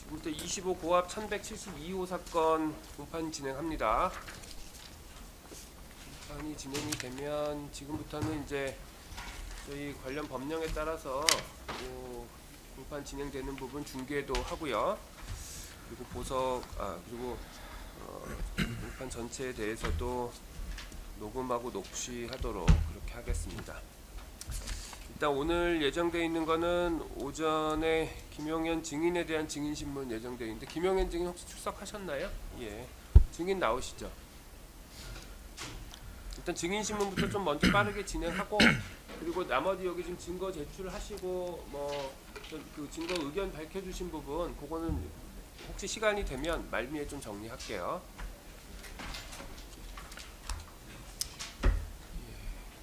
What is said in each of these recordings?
지금부터 25 고압 1172호 사건 공판 진행합니다. 공판이 진행이 되면 지금부터는 이제 저희 관련 법령에 따라서 공판 진행되는 부분 중계도 하고요. 그리고 그리고 공판 전체에 대해서도 녹음하고 녹취하도록 그렇게 하겠습니다. 일단 오늘 예정되어 있는 거는 오전에 김용현 증인에 대한 증인신문 예정되어 있는데 김용현 증인 혹시 출석하셨나요? 예, 증인 나오시죠. 일단 증인신문부터 좀 먼저 빠르게 진행하고 그리고 나머지 여기 지금 증거 제출하시고 그 증거 의견 밝혀주신 부분 그거는 혹시 시간이 되면 말미에 좀 정리할게요.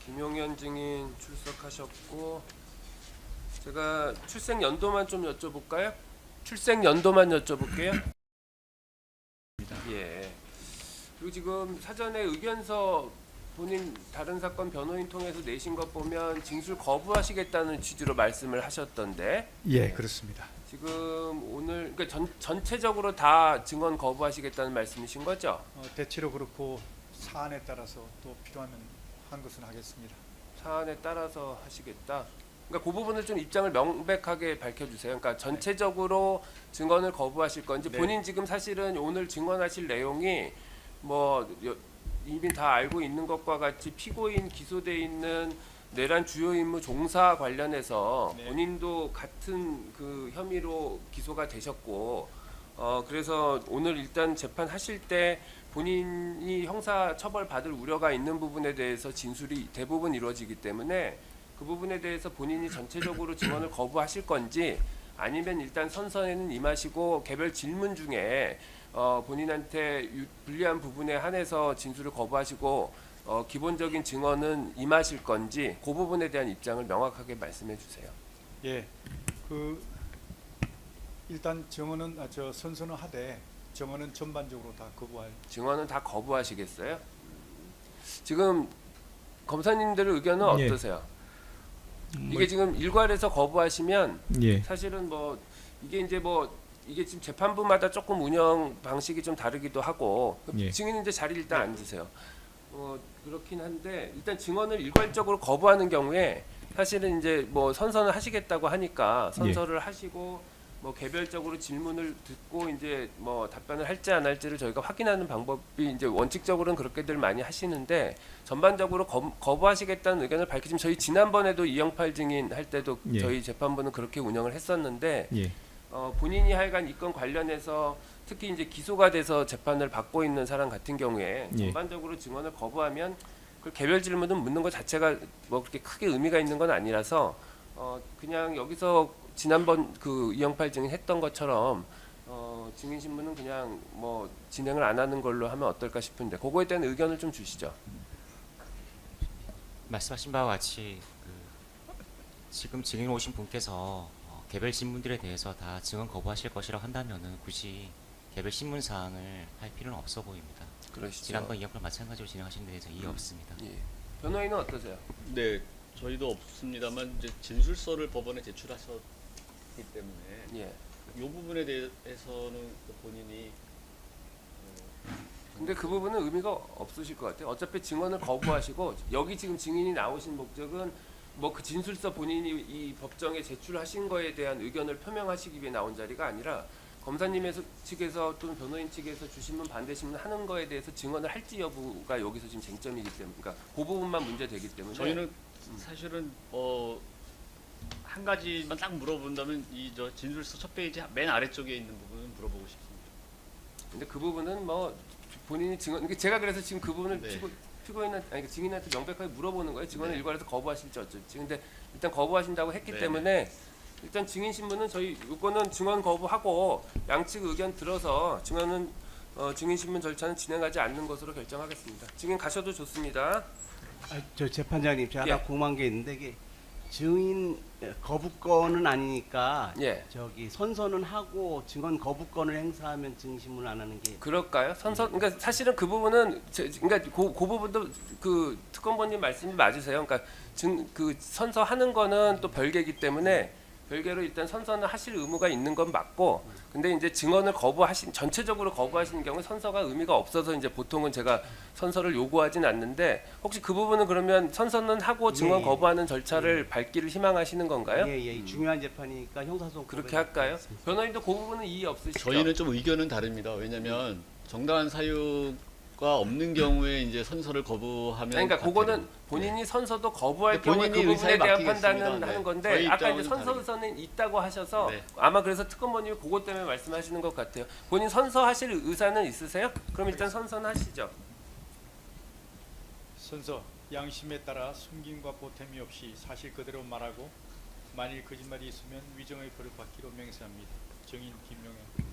김용현 증인 출석하셨고 제가 출생 연도만 좀 여쭤볼까요? 출생 연도만 여쭤볼게요. 예. 그리고 지금 사전에 의견서 본인 다른 사건 변호인 통해서 내신 것 보면 징술 거부하시겠다는 취지로 말씀을 하셨던데. 예, 그렇습니다. 지금 오늘 그러니까 전체적으로 다 증언 거부하시겠다는 말씀이신 거죠? 대체로 그렇고 사안에 따라서 또 필요하면 한 것은 하겠습니다. 사안에 따라서 하시겠다. 그러니까 그 부분을 좀 입장을 명백하게 밝혀주세요. 그러니까 전체적으로 증언을 거부하실 건지 네. 본인 지금 사실은 오늘 증언하실 내용이 이미 다 알고 있는 것과 같이 피고인 기소돼 있는 내란 주요 임무 종사 관련해서 네. 본인도 같은 그 혐의로 기소가 되셨고 그래서 오늘 일단 재판하실 때 본인이 형사 처벌 받을 우려가 있는 부분에 대해서 진술이 대부분 이루어지기 때문에 그 부분에 대해서 본인이 전체적으로 증언을 거부하실 건지 아니면 일단 선서에는 임하시고 개별 질문 중에 본인한테 불리한 부분에 한해서 진술을 거부하시고 기본적인 증언은 임하실 건지 그 부분에 대한 입장을 명확하게 말씀해 주세요. 예, 일단 증언은 선서는 하되 증언은 전반적으로 다 거부할. 증언은 다 거부하시겠어요? 지금 검사님들의 의견은 예. 어떠세요? 이게 지금 일괄해서 거부하시면 예. 사실은 이게 지금 재판부마다 조금 운영 방식이 좀 다르기도 하고 예. 증인 이제 자리 일단 앉으세요. 그렇긴 한데 일단 증언을 일괄적으로 거부하는 경우에 사실은 이제 선서는 하시겠다고 하니까 선서를 하시고 개별적으로 질문을 듣고 이제 답변을 할지 안 할지를 저희가 확인하는 방법이 이제 원칙적으로는 그렇게들 많이 하시는데 전반적으로 거부하시겠다는 의견을 밝히시면 저희 지난번에도 이영팔 증인 할 때도 예. 저희 재판부는 그렇게 운영을 했었는데 예. 본인이 하여간 이 건 관련해서 특히 이제 기소가 돼서 재판을 받고 있는 사람 같은 경우에 예. 전반적으로 증언을 거부하면 그 개별 질문은 묻는 것 자체가 그렇게 크게 의미가 있는 건 아니라서 그냥 여기서 지난번 그 이영팔 증인 했던 것처럼 증인 신문은 그냥 진행을 안 하는 걸로 하면 어떨까 싶은데 그거에 대한 의견을 좀 주시죠. 말씀하신 바와 같이 지금 증인 오신 분께서 개별 신문들에 대해서 다 증언 거부하실 것이라고 한다면은 굳이 개별 신문 사항을 할 필요는 없어 보입니다. 그러시죠. 지난번 이영팔 마찬가지로 진행하신 데 대해서 이해 없습니다. 예. 변호인은 어떠세요? 네, 저희도 없습니다만 이제 진술서를 법원에 제출하셨기 때문에 예. 이 부분에 대해서는 본인이 근데 그 부분은 의미가 없으실 것 같아요. 어차피 증언을 거부하시고 여기 지금 증인이 나오신 목적은 그 진술서 본인이 이 법정에 제출하신 거에 대한 의견을 표명하시기 위해 나온 자리가 아니라 검사님 측에서 또는 변호인 측에서 주신문 반대신문 하는 거에 대해서 증언을 할지 여부가 여기서 지금 쟁점이기 때문에 그러니까 그 부분만 문제되기 때문에 저희는 사실은 한 가지만 딱 물어본다면 저 진술서 첫 페이지 맨 아래쪽에 있는 부분은 물어보고 싶습니다. 근데 그 부분은 본인이 증언 제가 그래서 지금 그 부분을 네. 피고인한테 증인한테 명백하게 물어보는 거예요. 증언을 네. 일괄해서 거부하실지 어쩔지. 근데 일단 거부하신다고 했기 네. 때문에 일단 증인 신문은 저희 요거는 증언 거부하고 양측 의견 들어서 증인 신문 절차는 진행하지 않는 것으로 결정하겠습니다. 증인 가셔도 좋습니다. 저 재판장님, 제가 예. 하나 궁금한 게 있는데 이게 증인 거부권은 아니니까 예. 선서는 하고 증언 거부권을 행사하면 증신문 안 하는 게 그럴까요? 그러니까 사실은 그 부분은 그러니까 그 부분도 그 특검본님 말씀이 맞으세요. 그러니까 그 선서하는 거는 또 별개이기 때문에 별개로 일단 선서는 하실 의무가 있는 건 맞고, 근데 이제 증언을 전체적으로 거부하시는 경우 선서가 의미가 없어서 이제 보통은 제가 선서를 요구하진 않는데, 혹시 그 부분은 그러면 선서는 하고 증언 예. 거부하는 절차를 밟기를 희망하시는 건가요? 예, 중요한 재판이니까 형사소송 그렇게 할까요? 변호인도 그 부분은 이의 없으시죠? 저희는 좀 의견은 다릅니다. 왜냐하면 정당한 사유가 없는 경우에 이제 선서를 거부하면 그러니까 다 그거는 되는- 본인이 선서도 거부할 네, 경우에 그 본인이 부분에 의사에 대한 맡기겠습니다. 판단은 네. 하는 건데, 저희 아까 이제 입장은 선서서는 있다고 하셔서 네. 아마 그래서 특검원님이 그것 때문에 말씀하시는 것 같아요. 본인 선서하실 의사는 있으세요? 그럼 일단 선서는 하시죠. 선서 양심에 따라 숨김과 보탬이 없이 사실 그대로 말하고 만일 거짓말이 있으면 위정의 벌을 받기로 맹세합니다. 정인 김용현.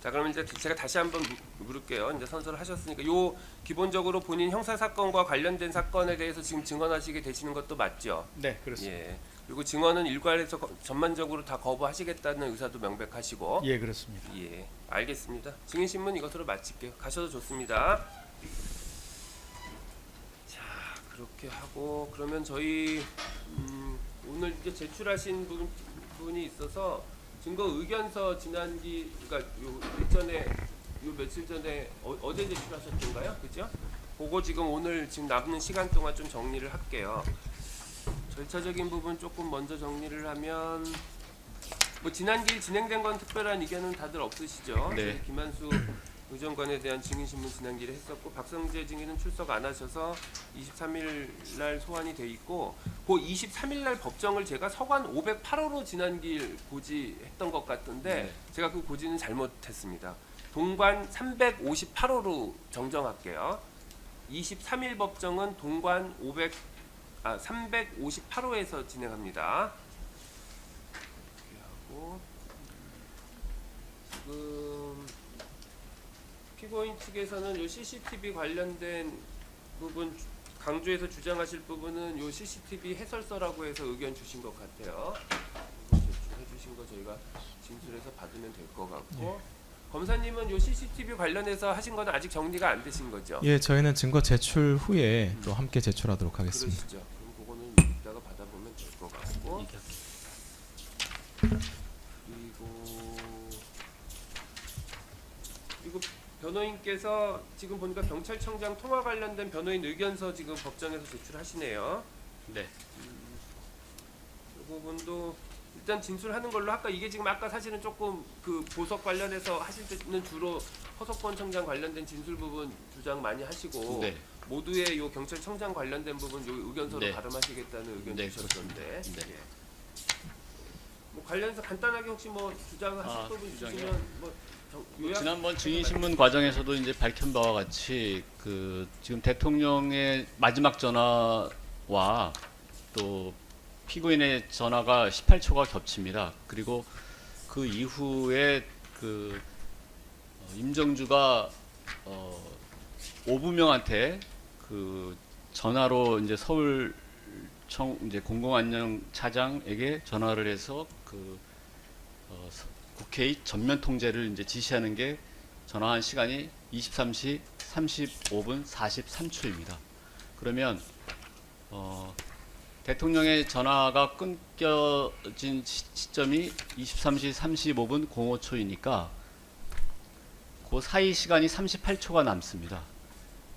자, 그럼 이제 제가 다시 한번 물을게요. 이제 선서를 하셨으니까 요 기본적으로 본인 형사 사건과 관련된 사건에 대해서 지금 증언하시게 되시는 것도 맞죠? 네, 그렇습니다. 예. 그리고 증언은 일괄해서 전반적으로 다 거부하시겠다는 의사도 명백하시고. 예, 그렇습니다. 예, 알겠습니다. 증인 신문 이것으로 마칠게요. 가셔도 좋습니다. 자, 그렇게 하고 그러면 저희 오늘 이제 제출하신 분이 있어서 증거 의견서 지난기 그러니까 요 일전에 요 며칠 전에 어제 제출하셨던가요? 그죠? 그거 지금 오늘 지금 남는 시간 동안 좀 정리를 할게요. 절차적인 부분 조금 먼저 정리를 하면 뭐 지난기 진행된 건 특별한 의견은 다들 없으시죠? 네. 저희 김한수 의정관에 대한 증인신문 지난기를 했었고, 박성재 증인은 출석 안 하셔서 23일 날 소환이 돼 있고, 그 23일 날 법정을 제가 서관 508호로 지난길 고지했던 것 같던데 네. 제가 그 고지는 잘못했습니다. 동관 358호로 정정할게요. 23일 법정은 동관 358호에서 진행합니다. 이렇게 하고 지금 피고인 측에서는 요 CCTV 관련된 부분 강조해서 주장하실 부분은 요 CCTV 해설서라고 해서 의견 주신 것 같아요. 제출해 주신 거 저희가 진술해서 받으면 될 것 같고, 검사님은 요 CCTV 관련해서 하신 건 아직 정리가 안 되신 거죠? 예, 저희는 증거 제출 후에 또 함께 제출하도록 하겠습니다. 그러시죠. 그럼 그거는 이따가 받아보면 될 것 같고, 그리고 변호인께서 지금 보니까 경찰청장 통화 관련된 변호인 의견서 지금 법정에서 제출하시네요. 네. 이 부분도 일단 진술하는 걸로 할까? 이게 지금 아까 사실은 조금 그 보석 관련해서 하실 때는 주로 허석권 청장 관련된 진술 부분 주장 많이 하시고, 네. 모두의 요 경찰청장 관련된 부분 요 의견서로 네. 발음하시겠다는 의견 네, 주셨던데. 네. 예. 뭐 관련해서 간단하게 혹시 뭐 주장하실 부분 주장이요? 있으시면 뭐 요약. 지난번 증인신문 과정에서도 이제 밝힌 바와 같이 그 지금 대통령의 마지막 전화와 또 피고인의 전화가 18초가 겹칩니다. 그리고 그 이후에 그 임정주가 오부명한테 그 전화로 이제 서울청 이제 공공안녕 차장에게 전화를 해서 그 국회의 전면 통제를 이제 지시하는 게 전화한 시간이 23시 35분 43초입니다. 그러면 대통령의 전화가 끊겨진 시점이 23시 35분 05초이니까 그 사이 시간이 38초가 남습니다.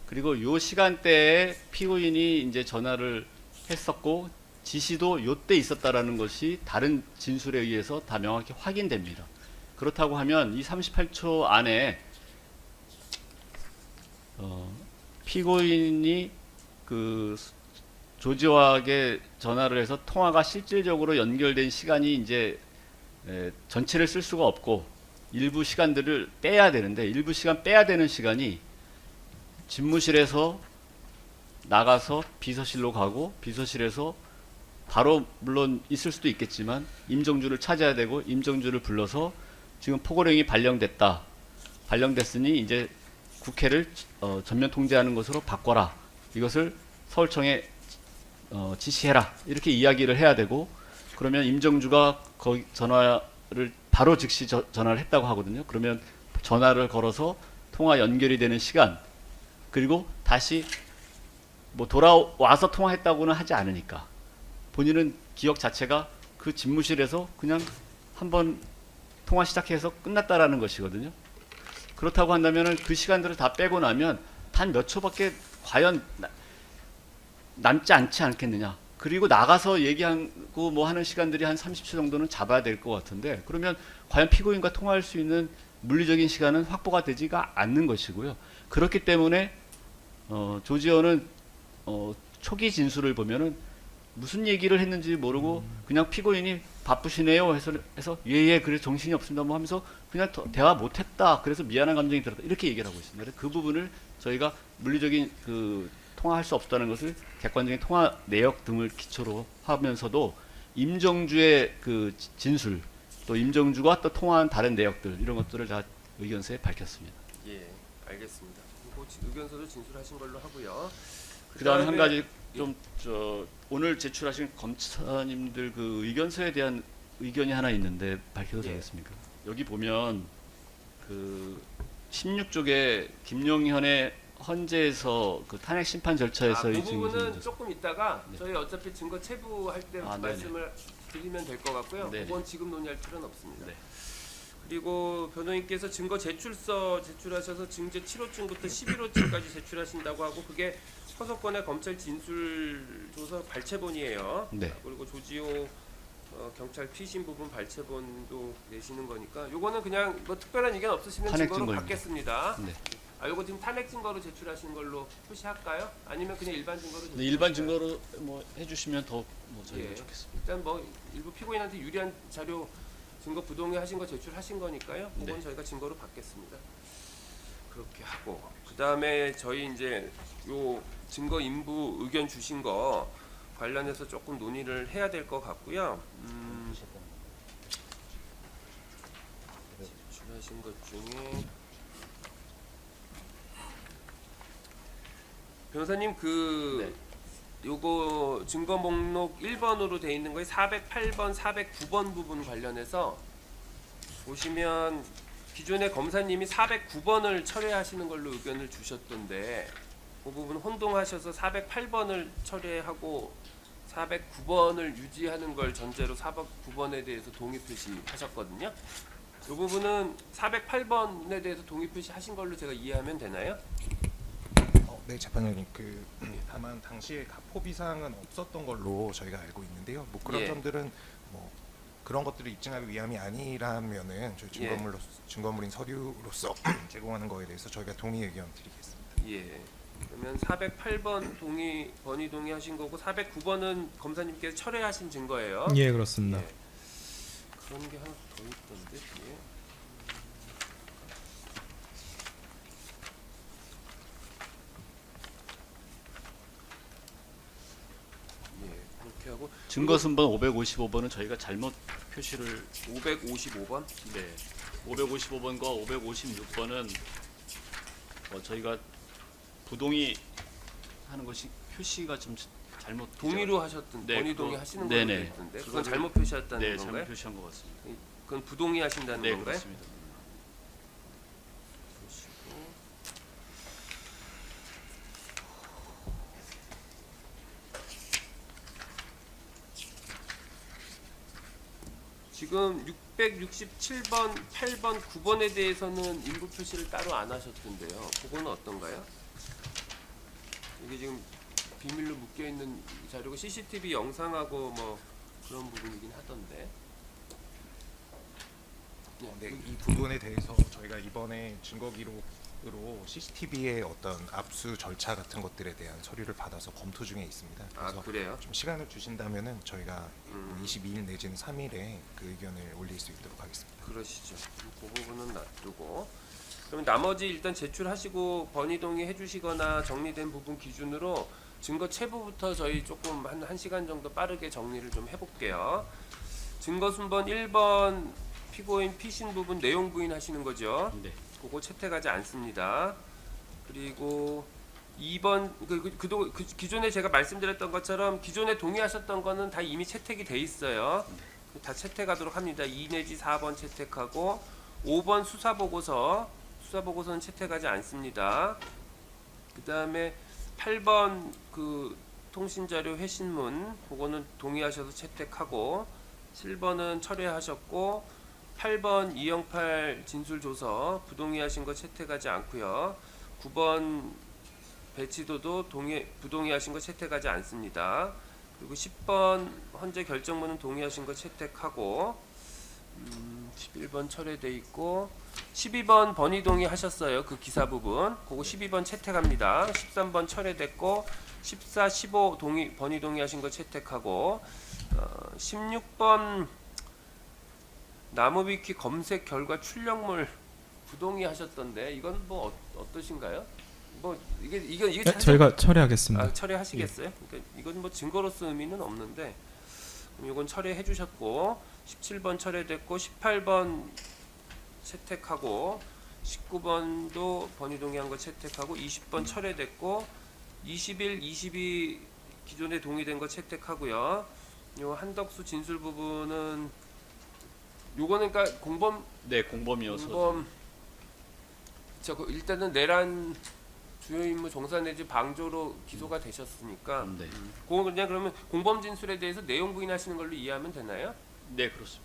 그리고 요 시간대에 피고인이 이제 전화를 했었고 지시도 요때 있었다라는 것이 다른 진술에 의해서 다 명확히 확인됩니다. 그렇다고 하면 이 38초 안에 피고인이 그 조지와에게 전화를 해서 통화가 실질적으로 연결된 시간이 이제 전체를 쓸 수가 없고 일부 시간들을 빼야 되는데, 일부 시간 빼야 되는 시간이 집무실에서 나가서 비서실로 가고, 비서실에서 바로 물론 있을 수도 있겠지만 임정주를 찾아야 되고, 임정주를 불러서 지금 포고령이 발령됐다. 발령됐으니 이제 국회를 전면 통제하는 것으로 바꿔라. 이것을 서울청에 지시해라. 이렇게 이야기를 해야 되고, 그러면 임정주가 거기 전화를 바로 즉시 전화를 했다고 하거든요. 그러면 전화를 걸어서 통화 연결이 되는 시간, 그리고 다시 뭐 돌아와서 통화했다고는 하지 않으니까 본인은 기억 자체가 그 집무실에서 그냥 한번 통화 시작해서 끝났다라는 것이거든요. 그렇다고 한다면은 그 시간들을 다 빼고 나면 단 몇 초밖에 과연 남지 않지 않겠느냐. 그리고 나가서 얘기하고 뭐 하는 시간들이 한 30초 정도는 잡아야 될 것 같은데, 그러면 과연 피고인과 통화할 수 있는 물리적인 시간은 확보가 되지가 않는 것이고요. 그렇기 때문에 조지호는 초기 진술을 보면은 무슨 얘기를 했는지 모르고 그냥 피고인이 바쁘시네요 해서 예예 그래 정신이 없습니다 뭐 하면서 그냥 대화 못했다, 그래서 미안한 감정이 들었다, 이렇게 얘기를 하고 있습니다. 그래서 그 부분을 저희가 물리적인 그 통화할 수 없다는 것을 객관적인 통화 내역 등을 기초로 하면서도 임정주의 그 진술, 또 임정주가 또 통화한 다른 내역들, 이런 것들을 다 의견서에 밝혔습니다. 예, 알겠습니다. 그리고 의견서도 진술하신 걸로 하고요. 그다음에 한 가지 좀 오늘 제출하신 검사님들 그 의견서에 대한 의견이 하나 있는데 밝혀도 예. 되겠습니까? 여기 보면 그 16쪽에 김용현의 헌재에서 그 탄핵 심판 절차에서 그 이 부분은 증인 조금 이따가 네. 저희 어차피 증거 체부할 때 네네. 말씀을 드리면 될 것 같고요. 네네. 그건 지금 논의할 필요는 없습니다. 네. 그리고 변호인께서 증거 제출서 제출하셔서 증제 7호증부터 11호증까지 제출하신다고 하고, 그게 서석권의 검찰 진술조서 발췌본이에요. 네. 그리고 조지호 경찰 피신 부분 발췌본도 내시는 거니까 요거는 그냥 뭐 특별한 의견 없으시면 탄핵 증거로 증거입니다. 받겠습니다. 네. 요거 지금 탄핵 증거로 제출하신 걸로 표시할까요? 아니면 그냥 일반 증거로 네, 일반 제출하실까요? 증거로 뭐 해주시면 더 뭐 저희가 예. 좋겠습니다. 일단 뭐 일부 피고인한테 유리한 자료 증거 부동의 하신 거 제출하신 거니까요. 그건 네. 저희가 증거로 받겠습니다. 그렇게 하고, 그 다음에 저희 이제 요 증거 인부 의견 주신 거 관련해서 조금 논의를 해야 될 것 같고요. 제출하신 것 중에 변호사님 그 요거 증거 목록 1번으로 돼 있는 거에 408번, 409번 부분 관련해서 보시면 기존의 검사님이 409번을 철회하시는 걸로 의견을 주셨던데, 그 부분 혼동하셔서 408번을 철회하고 409번을 유지하는 걸 전제로 409번에 대해서 동의 표시하셨거든요. 이 부분은 408번에 대해서 동의 표시하신 걸로 제가 이해하면 되나요? 네, 재판장님. 다만 당시에 가포비 사항은 없었던 걸로 저희가 알고 있는데요. 뭐 그런 예. 점들은 뭐 그런 것들을 입증할 위함이 아니라면은 저희 증거물인 서류로서 제공하는 거에 대해서 저희가 동의 의견 드리겠습니다. 예. 그러면 408번 번의 동의하신 거고 409번은 검사님께서 철회하신 증거예요. 예, 그렇습니다. 예. 그런 게 하나 더 있던데 뒤에. 예, 그렇게 하고 증거 순번 555번은 저희가 잘못 표시를 555번. 네. 555번과 556번은 저희가 부동의 하는 것이 표시가 좀 잘못 동의로 하셨던 네, 번의 그거- 동의 하시는 걸로 네네. 돼 있던데 그건 그거를- 잘못 표시했다는 네, 건가요? 잘못 표시한 것 같습니다. 그건 부동의 하신다는 네, 건가요? 그렇습니다. 보시고. 지금 667번, 8번, 9번에 대해서는 인부 표시를 따로 안 하셨던데요. 그거는 어떤가요? 이게 지금 비밀로 묶여 있는 자료고 CCTV 영상하고 뭐 그런 부분이긴 하던데. 네, 이 부분에 대해서 저희가 이번에 증거 기록으로 CCTV의 어떤 압수 절차 같은 것들에 대한 서류를 받아서 검토 중에 있습니다. 아, 그래서 그래요? 좀 시간을 주신다면은 저희가 22일 내지는 3일에 그 의견을 올릴 수 있도록 하겠습니다. 그러시죠. 그 부분은 놔두고. 그럼 나머지 일단 제출하시고 번의 동의 해주시거나 정리된 부분 기준으로 증거 체부부터 저희 조금 한 1시간 정도 빠르게 정리를 좀 해볼게요. 증거 순번 1번 피고인 피신 부분 내용 부인하시는 거죠. 네. 그거 채택하지 않습니다. 그리고 2번 기존에 제가 말씀드렸던 것처럼 기존에 동의하셨던 거는 다 이미 채택이 돼 있어요. 다 채택하도록 합니다. 2 내지 4번 채택하고 5번 수사보고서는 채택하지 않습니다. 그 다음에 8번 그 통신자료 회신문 그거는 동의하셔서 채택하고 7번은 철회하셨고 8번 208 진술조서 부동의하신 거 채택하지 않고요. 9번 배치도도 부동의하신 거 채택하지 않습니다. 그리고 10번 헌재 결정문은 동의하신 거 채택하고 11번 철회돼 있고 12번 번의 동의하셨어요. 그 기사 부분. 그거 12번 채택합니다. 13번 철회됐고 14, 15 번의 동의하신 거 채택하고 16번 나무위키 검색 결과 출력물 부동의하셨던데 이건 뭐 어떠신가요? 뭐 이게 네, 저희가 처리하겠습니다. 처리하시겠어요? 그러니까 이건 뭐 증거로서 의미는 없는데 그럼 이건 처리해 주셨고 17번 철회됐고 18번 채택하고 19번도 번의 동의한 거 채택하고 20번 철회됐고 21, 22 기존에 동의된 거 채택하고요. 요 한덕수 진술 부분은 요거는 그러니까 공범이어서 일단은 내란 주요 임무 종사 내지 방조로 기소가 되셨으니까 네. 그건 그냥 그러면 공범 진술에 대해서 내용 부인하시는 걸로 이해하면 되나요? 네, 그렇습니다.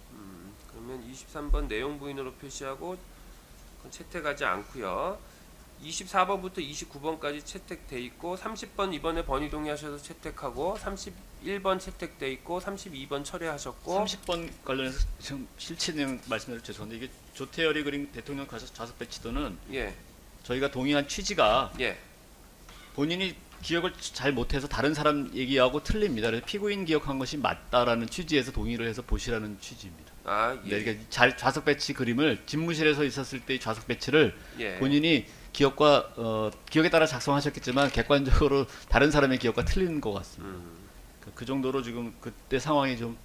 그러면 23번 내용 부인으로 표시하고 그건 채택하지 않고요. 24번부터 29번까지 채택돼 있고 30번 이번에 번의 동의하셔서 채택하고 31번 채택돼 있고 32번 철회하셨고 30번 관련해서 지금 실체 내용 말씀드려 죄송한데 이게 조태열이 그린 대통령 좌석 배치도는 예. 저희가 동의한 취지가 예. 본인이 기억을 잘 못해서 다른 사람 얘기하고 틀립니다. 그래서 피고인 기억한 것이 맞다라는 취지에서 동의를 해서 보시라는 취지입니다. 아, 예. 네, 그러니까 좌석 배치 그림을 집무실에서 있었을 때의 좌석 배치를 예. 본인이 기억에 따라 작성하셨겠지만 객관적으로 다른 사람의 기억과 틀린 것 같습니다. 그 정도로 지금 그때 상황이 좀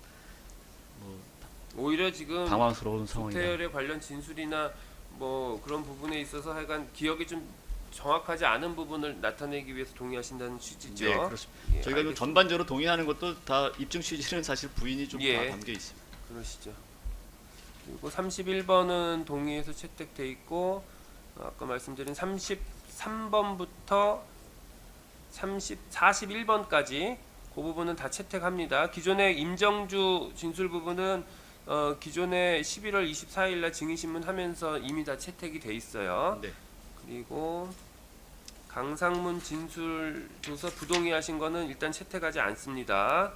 오히려 지금 당황스러운 상황이다. 조태열의 관련 진술이나 뭐 그런 부분에 있어서 하여간 기억이 좀 정확하지 않은 부분을 나타내기 위해서 동의하신다는 취지죠. 네, 그렇습니다. 예, 저희가 알겠습니다. 전반적으로 동의하는 것도 다 입증 취지는 사실 부인이 좀 다 예. 담겨 있습니다. 그러시죠. 그리고 31번은 동의해서 채택돼 있고 아까 말씀드린 33번부터 41번까지 그 부분은 다 채택합니다. 기존의 임정주 진술 부분은 기존에 11월 24일 날 증인신문 하면서 이미 다 채택이 돼 있어요. 네. 그리고 강상문 진술 조서 부동의하신 거는 일단 채택하지 않습니다.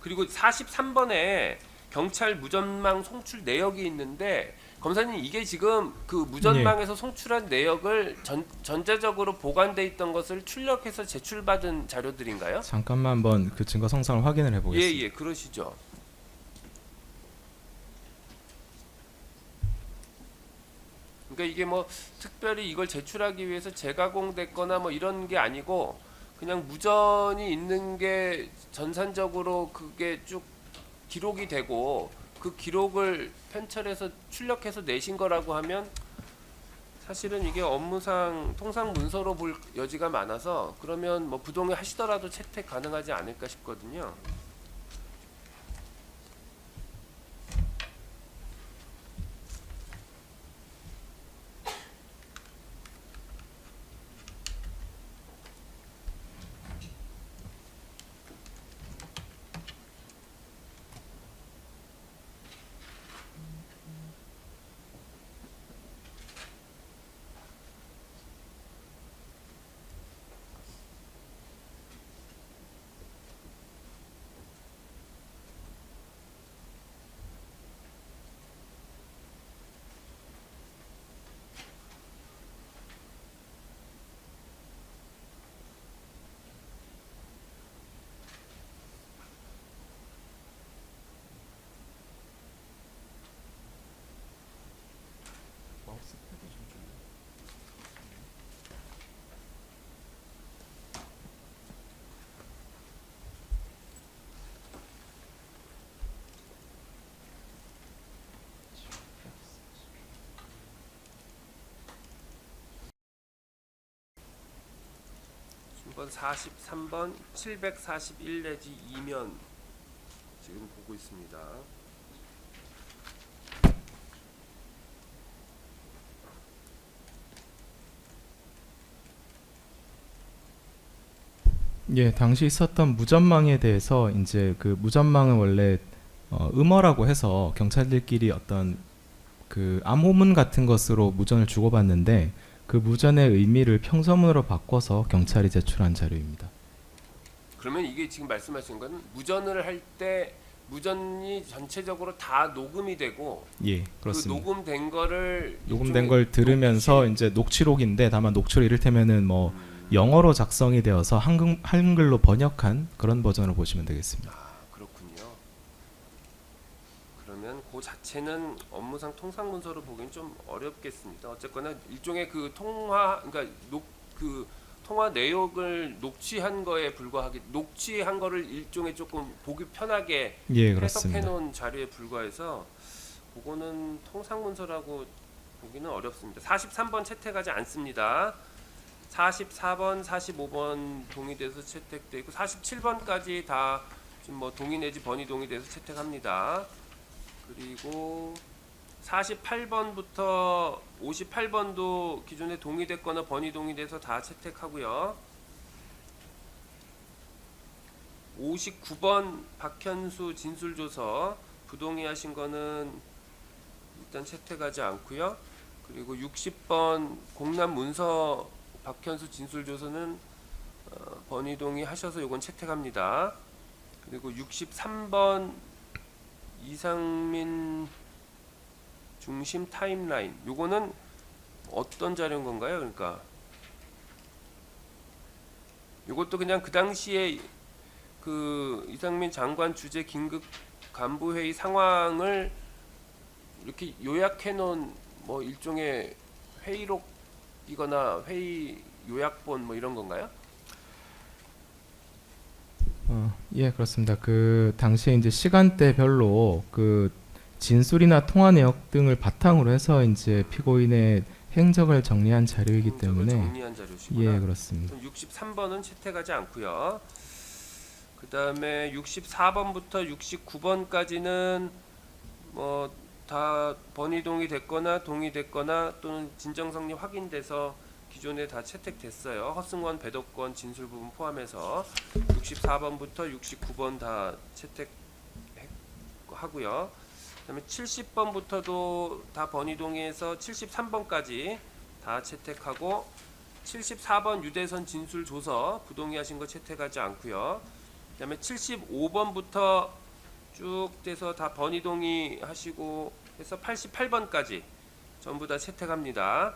그리고 43번에 경찰 무전망 송출 내역이 있는데 검사님 이게 지금 그 무전망에서 송출한 내역을 전자적으로 보관돼 있던 것을 출력해서 제출받은 자료들인가요? 잠깐만 한번 그 증거 성상을 확인을 해보겠습니다. 예, 그러시죠. 그러니까 이게 뭐 특별히 이걸 제출하기 위해서 재가공됐거나 뭐 이런 게 아니고 그냥 무전이 있는 게 전산적으로 그게 쭉 기록이 되고 그 기록을 편철해서 출력해서 내신 거라고 하면 사실은 이게 업무상 통상 문서로 볼 여지가 많아서 그러면 뭐 부동의 하시더라도 채택 가능하지 않을까 싶거든요. 이번 43번 741 내지 2면 지금 보고 있습니다. 예, 당시 있었던 무전망에 대해서 이제 그 무전망은 원래 음어라고 해서 경찰들끼리 어떤 그 암호문 같은 것으로 무전을 주고받는데 그 무전의 의미를 평서문으로 바꿔서 경찰이 제출한 자료입니다. 그러면 이게 지금 말씀하신 건 무전을 할 때 무전이 전체적으로 다 녹음이 되고 예, 그 그렇습니다. 녹음된 거를 녹음된 걸 들으면서 이제 녹취록인데 다만 녹취록 이를테면은 뭐 영어로 작성이 되어서 한글로 번역한 그런 버전으로 보시면 되겠습니다. 그렇군요. 그러면 그 자체는 업무상 통상 문서로 보기엔 좀 어렵겠습니다. 어쨌거나 일종의 그 통화, 그러니까 그 통화 내역을 녹취한 거에 불과하게 녹취한 거를 일종의 조금 보기 편하게 예, 그렇습니다. 해석해 놓은 자료에 불과해서 그거는 통상 문서라고 보기는 어렵습니다. 43번 채택하지 않습니다. 44번, 45번 동의돼서 채택되고 47번까지 다 지금 뭐 동의 내지 번의 동의돼서 채택합니다. 그리고 48번부터 58번도 기존에 동의됐거나 번의 동의돼서 다 채택하고요. 59번 박현수 진술조서 부동의하신 거는 일단 채택하지 않고요. 그리고 60번 공남 문서 박현수 진술조서는 번의 동의하셔서 요건 채택합니다. 그리고 63번 이상민 중심 타임라인 요거는 어떤 자료인 건가요? 그러니까 요것도 그냥 그 당시에 그 이상민 장관 주재 긴급 간부회의 상황을 이렇게 요약해 놓은 뭐 일종의 회의록이거나 회의 요약본 뭐 이런 건가요? 예, 그렇습니다. 그 당시에 이제 시간대별로 그 진술이나 통화 내역 등을 바탕으로 해서 이제 피고인의 행적을 정리한 자료이기 때문에 정리한 자료시구나. 예, 그렇습니다. 63번은 채택하지 않고요. 그 다음에 64번부터 69번까지는 뭐 다 번의 동의됐거나 동의됐거나 또는 진정성립 확인돼서 기존에 다 채택됐어요. 허승원, 배덕권, 진술 부분 포함해서 64번부터 69번 다 채택하고요. 그다음에 70번부터도 다 번의 동의해서 73번까지 다 채택하고 74번 유대선 진술 조서 부동의하신 거 채택하지 않고요. 그다음에 75번부터 쭉 돼서 다 번의 동의하시고 해서 88번까지 전부 다 채택합니다.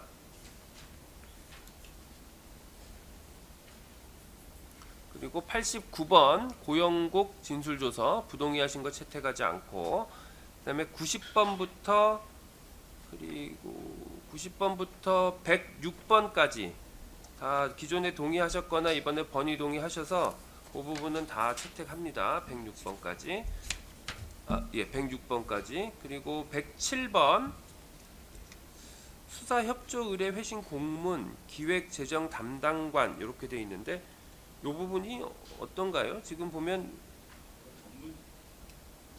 그리고 89번 고영국 진술조서 부동의하신 거 채택하지 않고 그다음에 90번부터 그리고 90번부터 106번까지 다 기존에 동의하셨거나 이번에 번의 동의하셔서 그 부분은 다 채택합니다. 106번까지. 예, 106번까지. 그리고 107번 수사협조 의뢰 회신 공문 기획재정 담당관 이렇게 돼 있는데 이 부분이 어떤가요? 지금 보면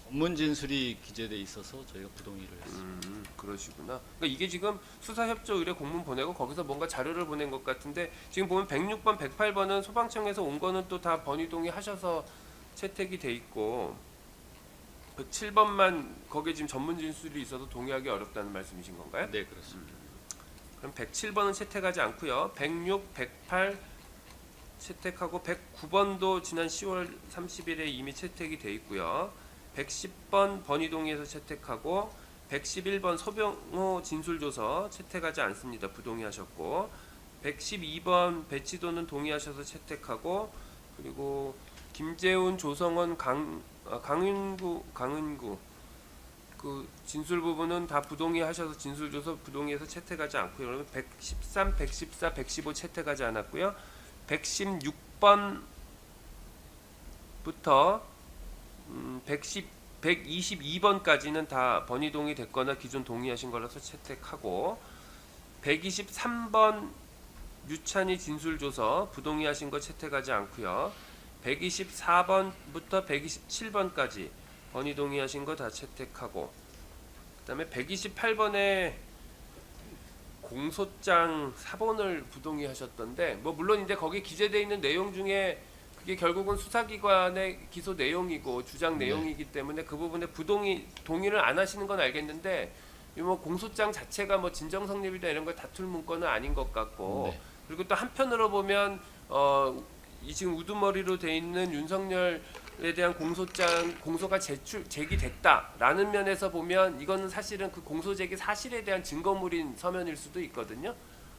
전문 진술이 기재돼 있어서 저희가 부동의를 했습니다. 그러시구나. 그러니까 이게 지금 수사협조 의뢰 공문 보내고 거기서 뭔가 자료를 보낸 것 같은데 지금 보면 106번, 108번은 소방청에서 온 거는 또 다 번의 동의하셔서 채택이 돼 있고 107번만 거기에 지금 전문 진술이 있어서 동의하기 어렵다는 말씀이신 건가요? 네, 그렇습니다. 그럼 107번은 채택하지 않고요. 106, 108 채택하고 109번도 지난 10월 30일에 이미 채택이 돼 있고요. 110번 번의 동의해서 채택하고 111번 소병호 진술조서 채택하지 않습니다. 부동의하셨고 112번 배치도는 동의하셔서 채택하고 그리고 김재훈, 조성원, 강은구 그 진술 부분은 다 부동의하셔서 진술조서 부동의해서 채택하지 않고요. 그러면 113, 114, 115 채택하지 않았고요. 116번부터 122번까지는 다 번의 동의 됐거나 기존 동의하신 거라서 채택하고 123번 유찬희 진술조서 부동의하신 거 채택하지 않고요. 124번부터 127번까지 번의 동의하신 거 다 채택하고 그 다음에 128번에 공소장 사본을 부동의하셨던데 뭐 물론 이제 거기 기재되어 있는 내용 중에 그게 결국은 수사기관의 기소 내용이고 주장 네. 내용이기 때문에 그 부분에 동의를 안 하시는 건 알겠는데 이 뭐 공소장 자체가 뭐 진정 성립이다 이런 걸 다툴 문건은 아닌 것 같고 네. 그리고 또 한편으로 보면 이 지금 우두머리로 돼 있는 윤석열에 대한 공소가 제기됐다라는 면에서 보면 이거는 사실은 그 공소 제기 사실에 대한 증거물인 서면일 수도 있거든요.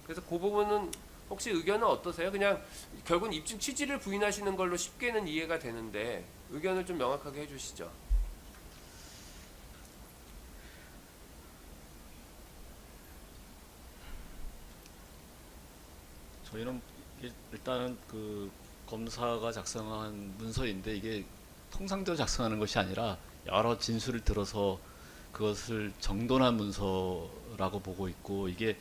그래서 그 부분은 혹시 의견은 어떠세요? 그냥 결국은 입증 취지를 부인하시는 걸로 쉽게는 이해가 되는데 의견을 좀 명확하게 해주시죠. 저희는 일단은 그 검사가 작성한 문서인데 이게 통상대로 작성하는 것이 아니라 여러 진술을 들어서 그것을 정돈한 문서라고 보고 있고 이게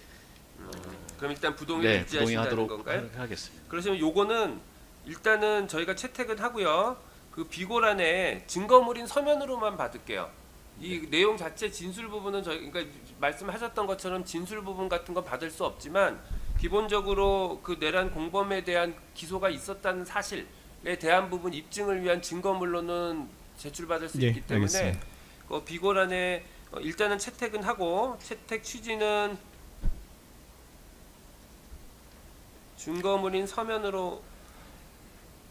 그럼 일단 부동의 유지하신다는 부동의하도록 건가요? 하겠습니다. 그러시면 요거는 일단은 저희가 채택은 하고요. 그 비고란에 증거물인 서면으로만 받을게요. 이 내용 자체 진술 부분은 저희 그러니까 말씀하셨던 것처럼 진술 부분 같은 건 받을 수 없지만 기본적으로 그 내란 공범에 대한 기소가 있었다는 사실에 대한 부분 입증을 위한 증거물로는 제출받을 수 예, 있기 때문에 알겠습니다. 그 비고란에 일단은 채택은 하고 채택 취지는 증거물인 서면으로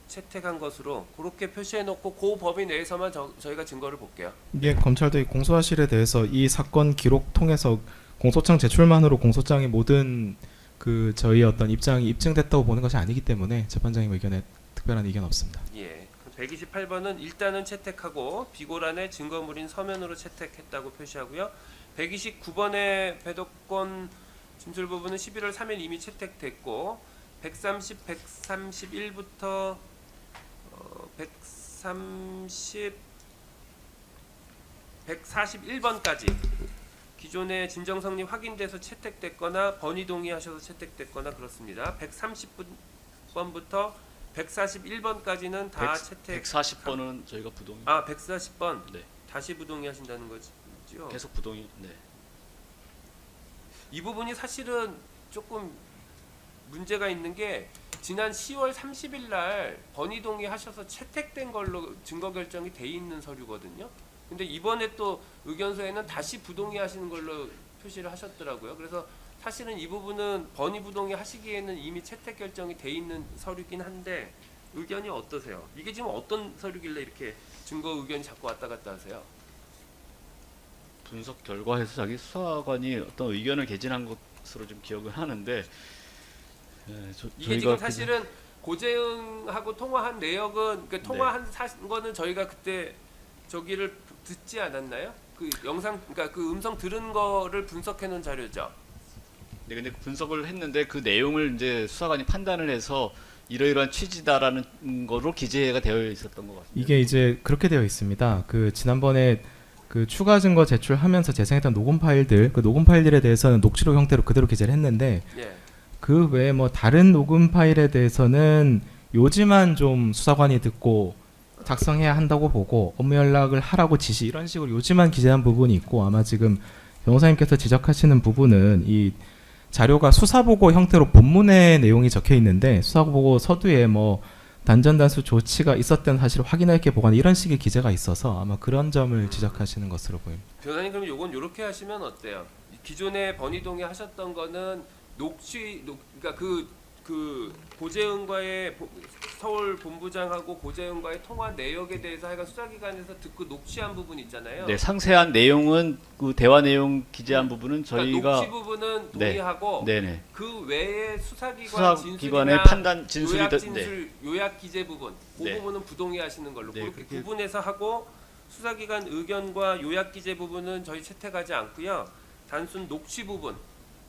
채택한 것으로 그렇게 표시해놓고 그 범위 내에서만 저희가 증거를 볼게요. 예, 검찰도 이 공소사실에 대해서 이 사건 기록 통해서 공소장 제출만으로 공소장의 모든 그 저희 어떤 입장이 입증됐다고 보는 것이 아니기 때문에 재판장님 의견에 특별한 의견 없습니다. 예. 128번은 일단은 채택하고 비고란에 증거물인 서면으로 채택했다고 표시하고요. 129번의 배도권 진술 부분은 11월 3일 이미 채택됐고 130, 131부터 141번까지 기존의 진정 성립 확인돼서 채택됐거나 번의 동의하셔서 채택됐거나 그렇습니다. 130번부터 141번까지는 다 채택. 140번은 저희가 부동의 140번. 네. 다시 부동의 하신다는 거죠. 계속 부동의 네. 이 부분이 사실은 조금 문제가 있는 게 지난 10월 30일 날 번의 동의하셔서 채택된 걸로 증거 결정이 돼 있는 서류거든요. 근데 이번에 또 의견서에는 다시 부동의 하시는 걸로 표시를 하셨더라고요. 그래서 사실은 이 부분은 번의 부동의 하시기에는 이미 채택 결정이 돼 있는 서류긴 한데 의견이 어떠세요? 이게 지금 어떤 서류길래 이렇게 증거 의견이 자꾸 왔다 갔다 하세요? 분석 결과에서 자기 수사관이 어떤 의견을 개진한 것으로 좀 기억을 하는데 이게 지금 사실은 고재응하고 통화한 내역은 그 통화한 거는 저희가 그때 저기를 듣지 않았나요? 그 영상 그러니까 그 음성 들은 거를 분석해 놓은 자료죠. 네, 근데 분석을 했는데 그 내용을 이제 수사관이 판단을 해서 이러이러한 취지다라는 거로 기재가 되어 있었던 것 같습니다. 이게 이제 그렇게 되어 있습니다. 그 지난번에 그 추가 증거 제출하면서 재생했던 녹음 파일들, 그 녹음 파일들에 대해서는 녹취록 형태로 그대로 기재를 했는데 예. 그 외에 뭐 다른 녹음 파일에 대해서는 요지만 좀 수사관이 듣고 작성해야 한다고 보고 업무 연락을 하라고 지시 이런 식으로 요지만 기재한 부분이 있고 아마 지금 변호사님께서 지적하시는 부분은 이 자료가 수사보고 형태로 본문의 내용이 적혀 있는데 수사보고 서두에 뭐 단전단수 조치가 있었다는 사실을 확인할게 보관 이런 식의 기재가 있어서 아마 그런 점을 지적하시는 것으로 보입니다. 변호사님 그럼 요건 요렇게 하시면 어때요? 기존에 번의 동의 하셨던 거는 그러니까 그 고재응과의 서울 본부장하고 고재응과의 통화 내역에 대해서 하여간 수사기관에서 듣고 녹취한 부분 있잖아요. 네, 상세한 내용은 그 대화 내용 기재한 부분은 저희가 그러니까 녹취 부분은 동의하고 네네 그 외에 수사기관 수사기관의 진술이나 판단 진술이 요약 네. 진술, 요약 기재 부분 그 네. 부분은 부동의하시는 걸로 네, 그렇게 그게- 구분해서 하고 수사기관 의견과 요약 기재 부분은 저희 채택하지 않고요. 단순 녹취 부분,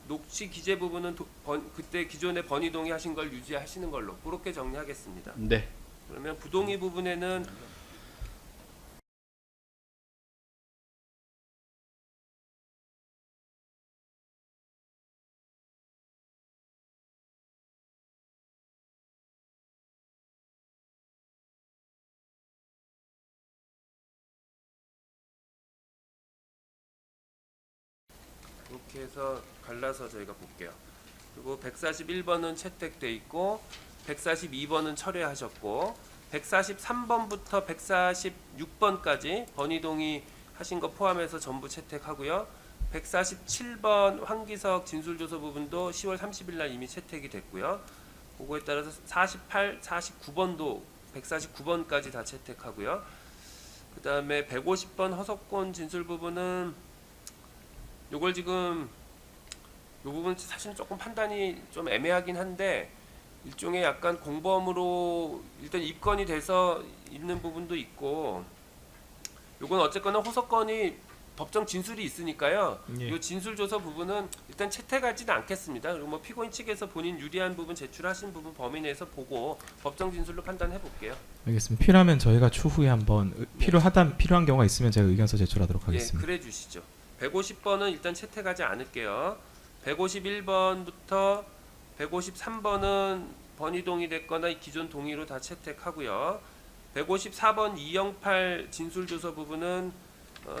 녹취 기재 부분은 그때 기존에 번의 동의하신 걸 유지하시는 걸로 그렇게 정리하겠습니다. 네. 그러면 부동의 부분에는 이렇게 해서 갈라서 저희가 볼게요. 그리고 141번은 채택돼 있고 142번은 철회하셨고 143번부터 146번까지 번이동의 하신 거 포함해서 전부 채택하고요. 147번 황기석 진술조서 부분도 10월 30일 날 이미 채택이 됐고요. 그거에 따라서 48, 49번도 149번까지 다 채택하고요. 그 다음에 150번 허석권 진술 부분은 요걸 지금 요 부분 사실 조금 판단이 좀 애매하긴 한데 일종의 약간 공범으로 일단 입건이 돼서 있는 부분도 있고 요건 어쨌거나 호석권이 법정 진술이 있으니까요. 예. 요 진술 조서 부분은 일단 채택하지는 않겠습니다. 그리고 뭐 피고인 측에서 본인 유리한 부분 제출하신 부분 범위 내에서 보고 법정 진술로 판단해 볼게요. 알겠습니다. 필요하면 저희가 추후에 한번 필요한 경우가 있으면 제가 의견서 제출하도록 예, 하겠습니다. 그래 주시죠. 150번은 일단 채택하지 않을게요. 151번부터 153번은 번이동의 됐거나 기존 동의로 다 채택하고요. 154번 208 진술조서 부분은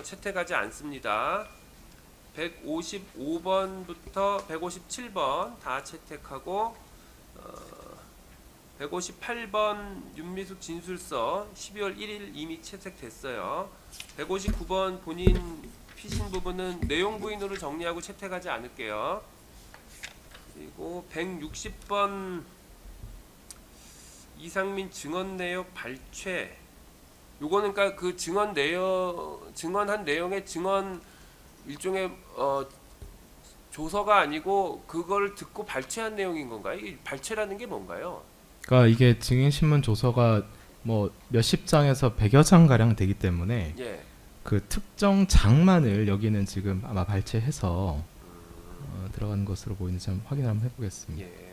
채택하지 않습니다. 155번부터 157번 다 채택하고 158번 윤미숙 진술서 12월 1일 이미 채택됐어요. 159번 본인 피신 부분은 내용 부인으로 정리하고 채택하지 않을게요. 그리고 160번 이상민 증언 내역 발췌. 요거는 그러니까 그 증언한 내용의 증언 일종의 조서가 아니고 그걸 듣고 발췌한 내용인 건가요? 이 발췌라는 게 뭔가요? 그러니까 이게 증인신문 조서가 뭐 몇십 장에서 100여 장 가량 되기 때문에 예. 그 특정 장만을 여기는 지금 아마 발췌해서 들어가는 것으로 보이는지 한번 확인을 한번 해보겠습니다. 예.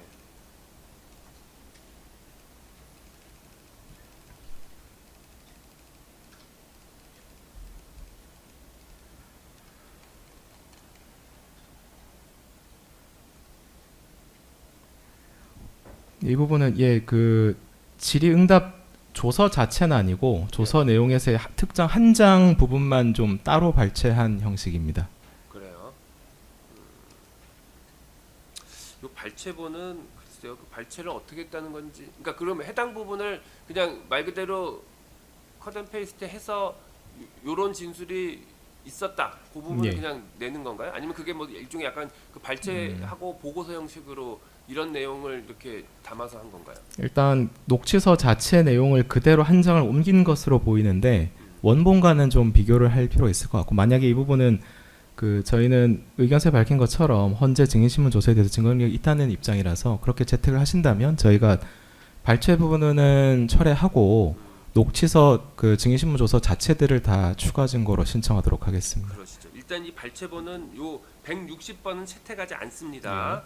이 부분은 그 질의응답 조서 자체는 아니고 조서 내용에서의 특정 한 장 부분만 좀 따로 발췌한 형식입니다. 그래요. 요 발췌본은 글쎄요. 그 발췌를 어떻게 했다는 건지. 그러니까 그러면 해당 부분을 그냥 말 그대로 컷앤 페이스트 해서 요런 진술이 있었다. 그 부분을 예. 그냥 내는 건가요? 아니면 그게 뭐 일종의 약간 그 발췌하고 보고서 형식으로 이런 내용을 이렇게 담아서 한 건가요? 일단 녹취서 자체 내용을 그대로 한 장을 옮긴 것으로 보이는데 원본과는 좀 비교를 할 필요가 있을 것 같고, 만약에 이 부분은 그 저희는 의견서에 밝힌 것처럼 헌재 증인신문 조서에 대해서 증거능력이 있다는 입장이라서 그렇게 채택을 하신다면 저희가 발췌 부분은 철회하고 녹취서 그 증인신문 조서 자체들을 다 추가 증거로 신청하도록 하겠습니다. 그러시죠. 일단 이 발췌본은 요 160번은 채택하지 않습니다.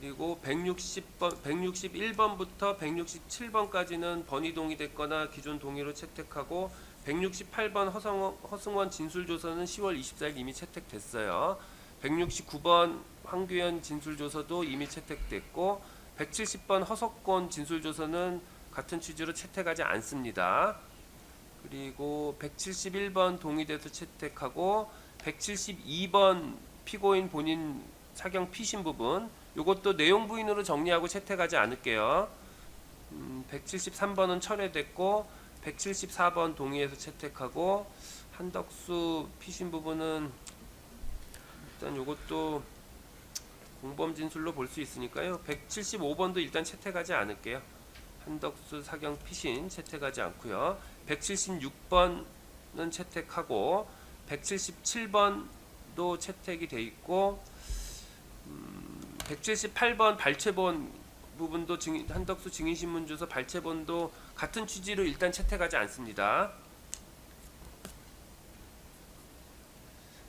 그리고 160번, 161번부터 167번까지는 번이 동의됐거나 기존 동의로 채택하고 168번 허승원 진술조서는 10월 24일 이미 채택됐어요. 169번 황규현 진술조서도 이미 채택됐고 170번 허석권 진술조서는 같은 취지로 채택하지 않습니다. 그리고 171번 동의돼서 채택하고 172번 피고인 본인 사경 피신 부분 요것도 내용 부인으로 정리하고 채택하지 않을게요. 173번은 철회됐고 174번 동의해서 채택하고 한덕수 피신 부분은 일단 요것도 공범 진술로 볼 수 있으니까요. 175번도 일단 채택하지 않을게요. 한덕수 사경 피신 채택하지 않고요. 176번은 채택하고 177번도 채택이 돼 있고 178번 발췌본 부분도 한덕수 증인신문조서 발췌본도 같은 취지로 일단 채택하지 않습니다.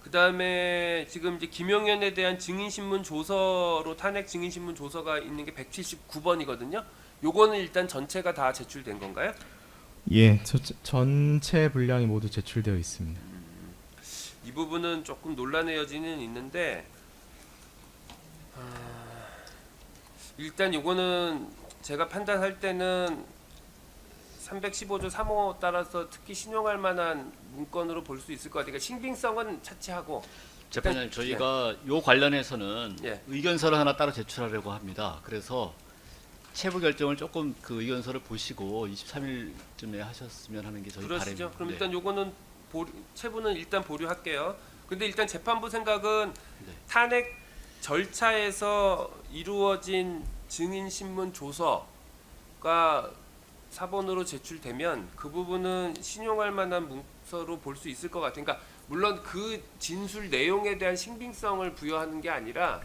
그 다음에 지금 이제 김용현에 대한 증인신문 조서로 탄핵 증인신문 조서가 있는 게 179번이거든요. 요거는 일단 전체가 다 제출된 건가요? 예, 전체 분량이 모두 제출되어 있습니다. 이 부분은 조금 논란의 여지는 있는데 일단 요거는 제가 판단할 때는 315조 3호 따라서 특히 신용할 만한 문건으로 볼 수 있을 것 같아요. 그러니까 신빙성은 차치하고 재판장님, 저희가 요 관련해서는 예. 의견서를 하나 따로 제출하려고 합니다. 그래서 체부 결정을 조금 그 의견서를 보시고 23일쯤에 하셨으면 하는 게 저희 그러시죠. 바람입니다. 그럼 네. 일단 요거는 체부는 일단 보류할게요. 근데 일단 재판부 생각은 네. 탄핵 절차에서 이루어진 증인 신문 조서가 사본으로 제출되면 그 부분은 신용할 만한 문서로 볼 수 있을 것 같아요. 그러니까 물론 그 진술 내용에 대한 신빙성을 부여하는 게 아니라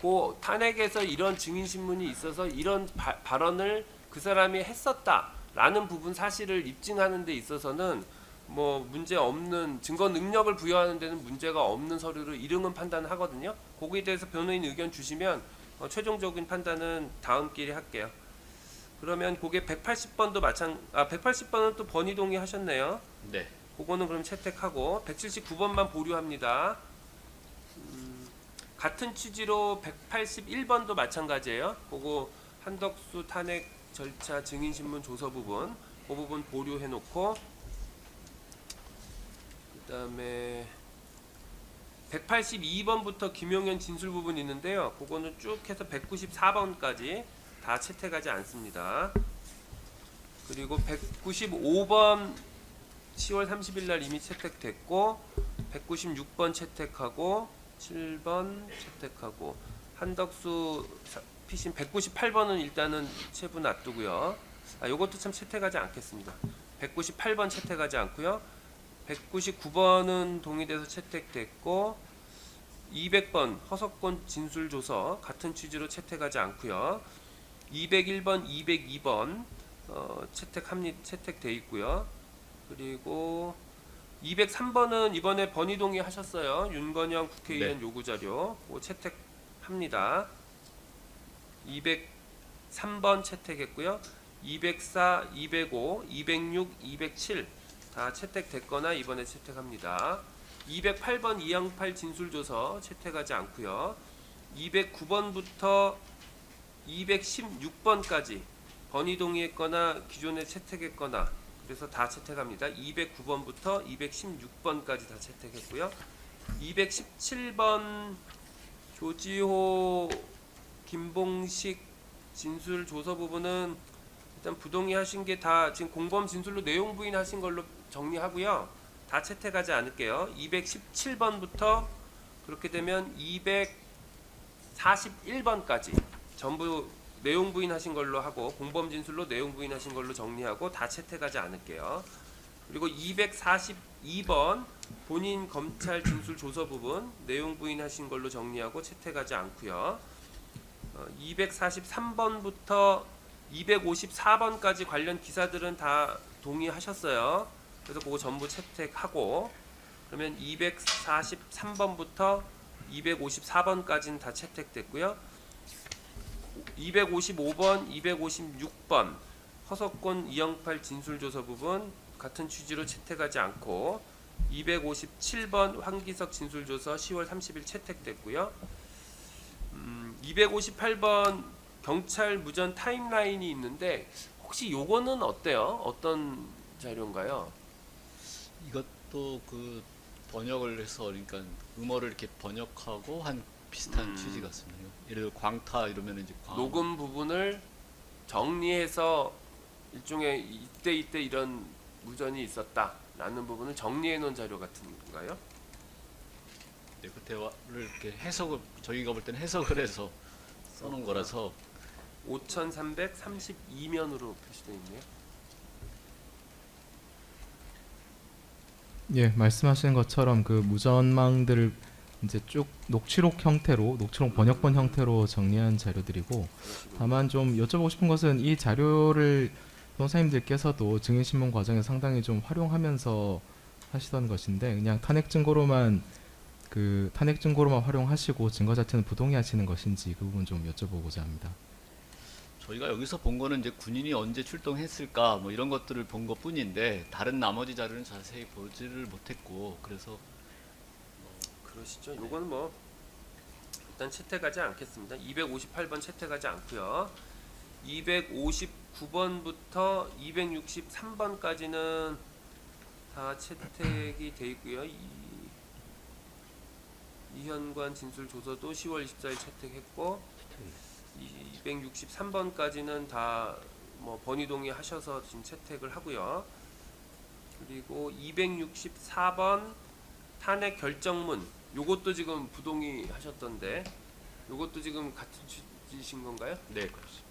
그 탄핵에서 이런 증인 신문이 있어서 이런 발언을 그 사람이 했었다라는 부분 사실을 입증하는 데 있어서는 뭐 문제 없는 증거 능력을 부여하는 데는 문제가 없는 서류를 이름은 판단하거든요. 거기에 대해서 변호인 의견 주시면 최종적인 판단은 다음 길에 할게요. 그러면 그게 180번도 180번은 또 번의 동의하셨네요. 네. 그거는 그럼 채택하고 179번만 보류합니다. 같은 취지로 181번도 마찬가지예요. 그거 한덕수 탄핵 절차 증인신문 조서 부분 그 부분 보류해놓고 그 다음에 182번부터 김용현 진술 부분 있는데요. 그거는 쭉 해서 194번까지 다 채택하지 않습니다. 그리고 195번 10월 30일 날 이미 채택됐고 196번 채택하고 7번 채택하고 한덕수 피신 198번은 일단은 체부 놔두고요. 요것도 참 채택하지 않겠습니다. 198번 채택하지 않고요. 199번은 동의돼서 채택됐고 200번 허석권 진술조서 같은 취지로 채택하지 않고요. 201번, 202번 채택돼 있고요. 그리고 203번은 이번에 번의 동의하셨어요. 윤건영 국회의원 네. 요구 자료 그거 채택합니다. 203번 채택했고요. 204, 205, 206, 207 다 채택됐거나 이번에 채택합니다. 208번 이양팔 진술조서 채택하지 않고요. 209번부터 216번까지 번의 동의했거나 기존에 채택했거나 그래서 다 채택합니다. 209번부터 216번까지 다 채택했고요. 217번 조지호 김봉식 진술 조서 부분은 일단 부동의하신 게 다 지금 공범 진술로 내용 부인하신 걸로 정리하고요. 다 채택하지 않을게요. 217번부터 그렇게 되면 241번까지 전부 내용 부인하신 걸로 하고 공범 진술로 내용 부인하신 걸로 정리하고 다 채택하지 않을게요. 그리고 242번 본인 검찰 진술 조서 부분 내용 부인하신 걸로 정리하고 채택하지 않고요. 243번부터 254번까지 관련 기사들은 다 동의하셨어요. 그래서 그거 전부 채택하고 그러면 243번부터 254번까지는 다 채택됐고요. 255번, 256번 허석권 이영팔 진술조서 부분 같은 취지로 채택하지 않고 257번 황기석 진술조서 10월 30일 채택됐고요. 258번 경찰 무전 타임라인이 있는데 혹시 요거는 어때요? 어떤 자료인가요? 이것도 그 번역을 해서 그러니까 음어를 이렇게 번역하고 한 비슷한 취지 같습니다. 예를 들어 광타 이러면 이제 녹음 부분을 정리해서 일종의 이때 이런 무전이 있었다라는 부분을 정리해 놓은 자료 같은 건가요? 네, 그 대화를 이렇게 해석을 저희가 볼 때는 해석을 해서 써놓은 거라서 5332면으로 표시되어 있네요. 예, 말씀하시는 것처럼 그 무전망들을 이제 쭉 녹취록 형태로, 녹취록 번역본 형태로 정리한 자료들이고, 다만 좀 여쭤보고 싶은 것은 이 자료를 변호사님들께서도 증인신문 과정에 상당히 좀 활용하면서 하시던 것인데, 그냥 탄핵 증거로만 활용하시고 증거 자체는 부동의하시는 것인지 그 부분 좀 여쭤보고자 합니다. 저희가 여기서 본 거는 이제 군인이 언제 출동했을까 뭐 이런 것들을 본 것뿐인데 다른 나머지 자료는 자세히 보지를 못했고 그래서 그러시죠. 요거는 뭐 일단 채택하지 않겠습니다. 258번 채택하지 않고요. 259번부터 263번까지는 다 채택이 돼 있고요. 이현관 진술 조서도 10월 24일 채택했고 263번까지는 다 뭐 번위 동의하셔서 지금 채택을 하고요. 그리고 264번 탄핵 결정문, 요것도 지금 부동의 하셨던데, 요것도 지금 같은 취지신 건가요? 네, 그렇습니다.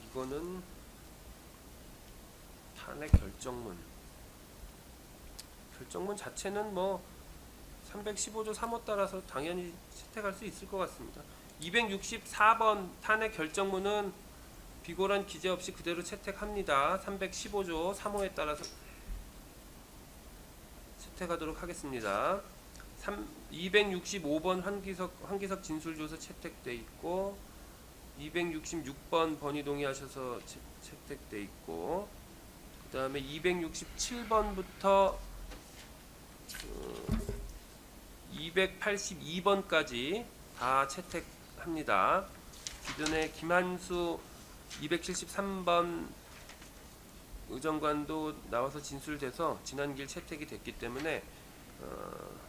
이거는 탄핵 결정문 자체는 뭐 315조 3호 따라서 당연히 채택할 수 있을 것 같습니다. 264번 탄핵 결정문은 비고란 기재 없이 그대로 채택합니다. 315조 3호에 따라서 채택하도록 하겠습니다. 265번 황기석 진술조서 채택돼 있고, 266번 번위 동의하셔서 채택돼 있고, 그 다음에 267번부터 282번까지 다 채택합니다. 기존에 김한수 273번 의정관도 나와서 진술돼서 지난길 채택이 됐기 때문에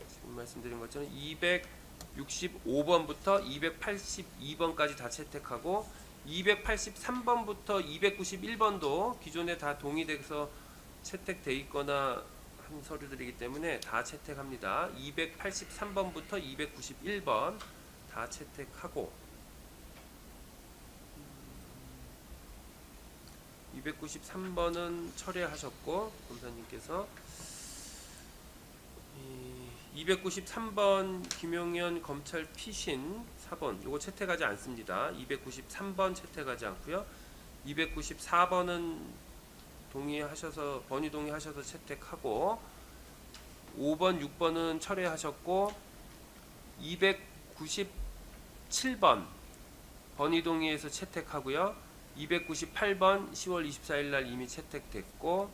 지금 말씀드린 것처럼 265번부터 282번까지 다 채택하고, 283번부터 291번도 기존에 다 동의돼서 채택돼 있거나 한 서류들이기 때문에 다 채택합니다. 283번부터 291번 다 채택하고, 293번은 철회하셨고 검사님께서, 293번 김용현 검찰 피신 4번 요거 채택하지 않습니다. 293번 채택하지 않고요. 294번은 동의하셔서 번위 동의하셔서 채택하고, 5번 6번은 철회하셨고, 297번 번위 동의해서 채택하고요. 298번 10월 24일 날 이미 채택됐고,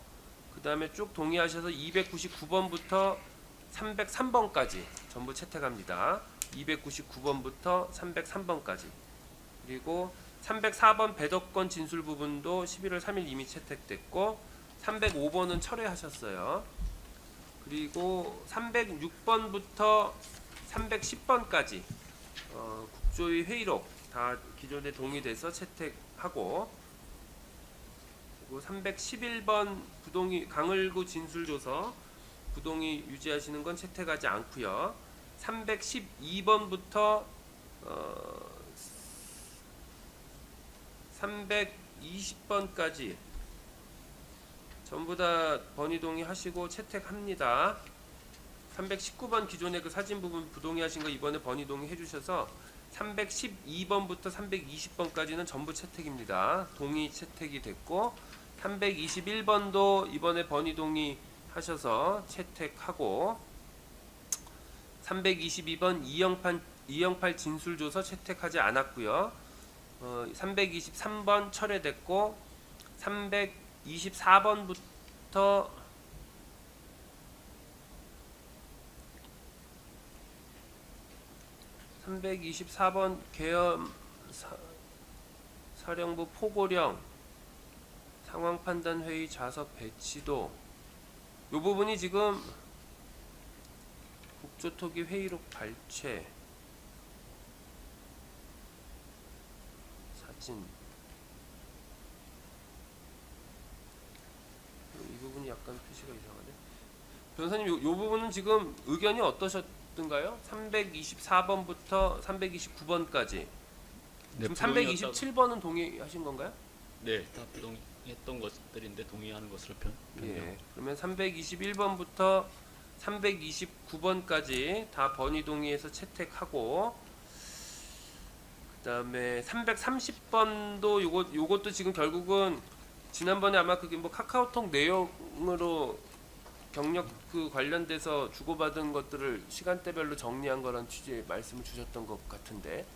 그 다음에 쭉 동의하셔서 299번부터 303번까지 전부 채택합니다. 299번부터 303번까지. 그리고 304번 배덕권 진술 부분도 11월 3일 이미 채택됐고, 305번은 철회하셨어요. 그리고 306번부터 310번까지 국조위 회의록 다 기존에 동의돼서 채택하고, 그리고 311번 부동의 강을구 진술조서 부동의 유지하시는 건 채택하지 않고요. 312번부터 320번까지 전부 다 번위 동의하시고 채택합니다. 319번 기존의 그 사진 부분 부동의하신 거 이번에 번위 동의해 주셔서 312번부터 320번까지는 전부 채택입니다. 동의 채택이 됐고, 321번도 이번에 번위 동의하셔서 채택하고, 322번 이영팔 진술조서 채택하지 않았고요. 323번 철회됐고, 324번부터 324번 계엄 사령부 포고령 상황판단회의 좌석 배치도, 이 부분이 지금 국조토기 회의록 발췌 사진, 이 부분이 약간 표시가 이상하네. 변호사님, 요 부분은 지금 의견이 어떠셨던가요? 324번부터 329번까지. 네, 지금 327번은 동의하신 건가요? 네, 다 부동의했던 것들인데 동의하는 것으로 예. 그러면 321번부터 329번까지 다 번위 동의해서 채택하고, 그다음에 330번도 요것도 지금 결국은 지난번에 아마 그게 뭐 카카오톡 내용으로 경력 그 관련돼서 주고받은 것들을 시간대별로 정리한 거란 취지의 말씀을 주셨던 것 같은데.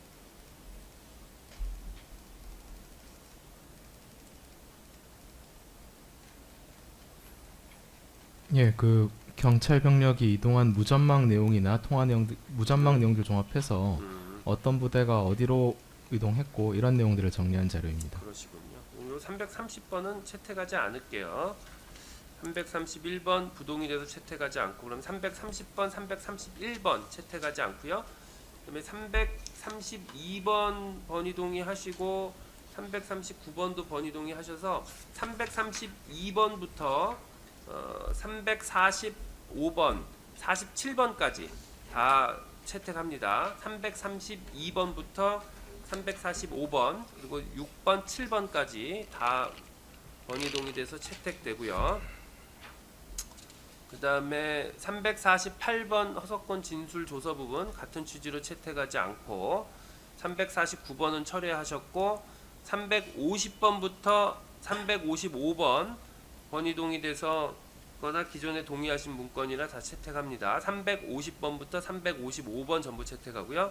예, 그 경찰 병력이 이동한 무전망 내용이나 통화 내용, 무전망 내용들 종합해서 어떤 부대가 어디로 이동했고 이런 내용들을 정리한 자료입니다. 그러시군요. 요 330번은 채택하지 않을게요. 331번 부동의 돼서 채택하지 않고, 그럼 330번, 331번 채택하지 않고요. 그다음에 332번 번이 동의하시고 339번도 번이 동의하셔서 332번부터 345번, 47번까지 다 채택합니다. 332번부터 345번 그리고 6번, 7번까지 다 번이 동의돼서 채택되고요. 그 다음에 348번 허석권 진술 조서 부분 같은 취지로 채택하지 않고 349번은 철회하셨고 350번부터 355번 번이 동의돼서 거나 기존에 동의하신 문건이라 다 채택합니다. 350번부터 355번 전부 채택하고요.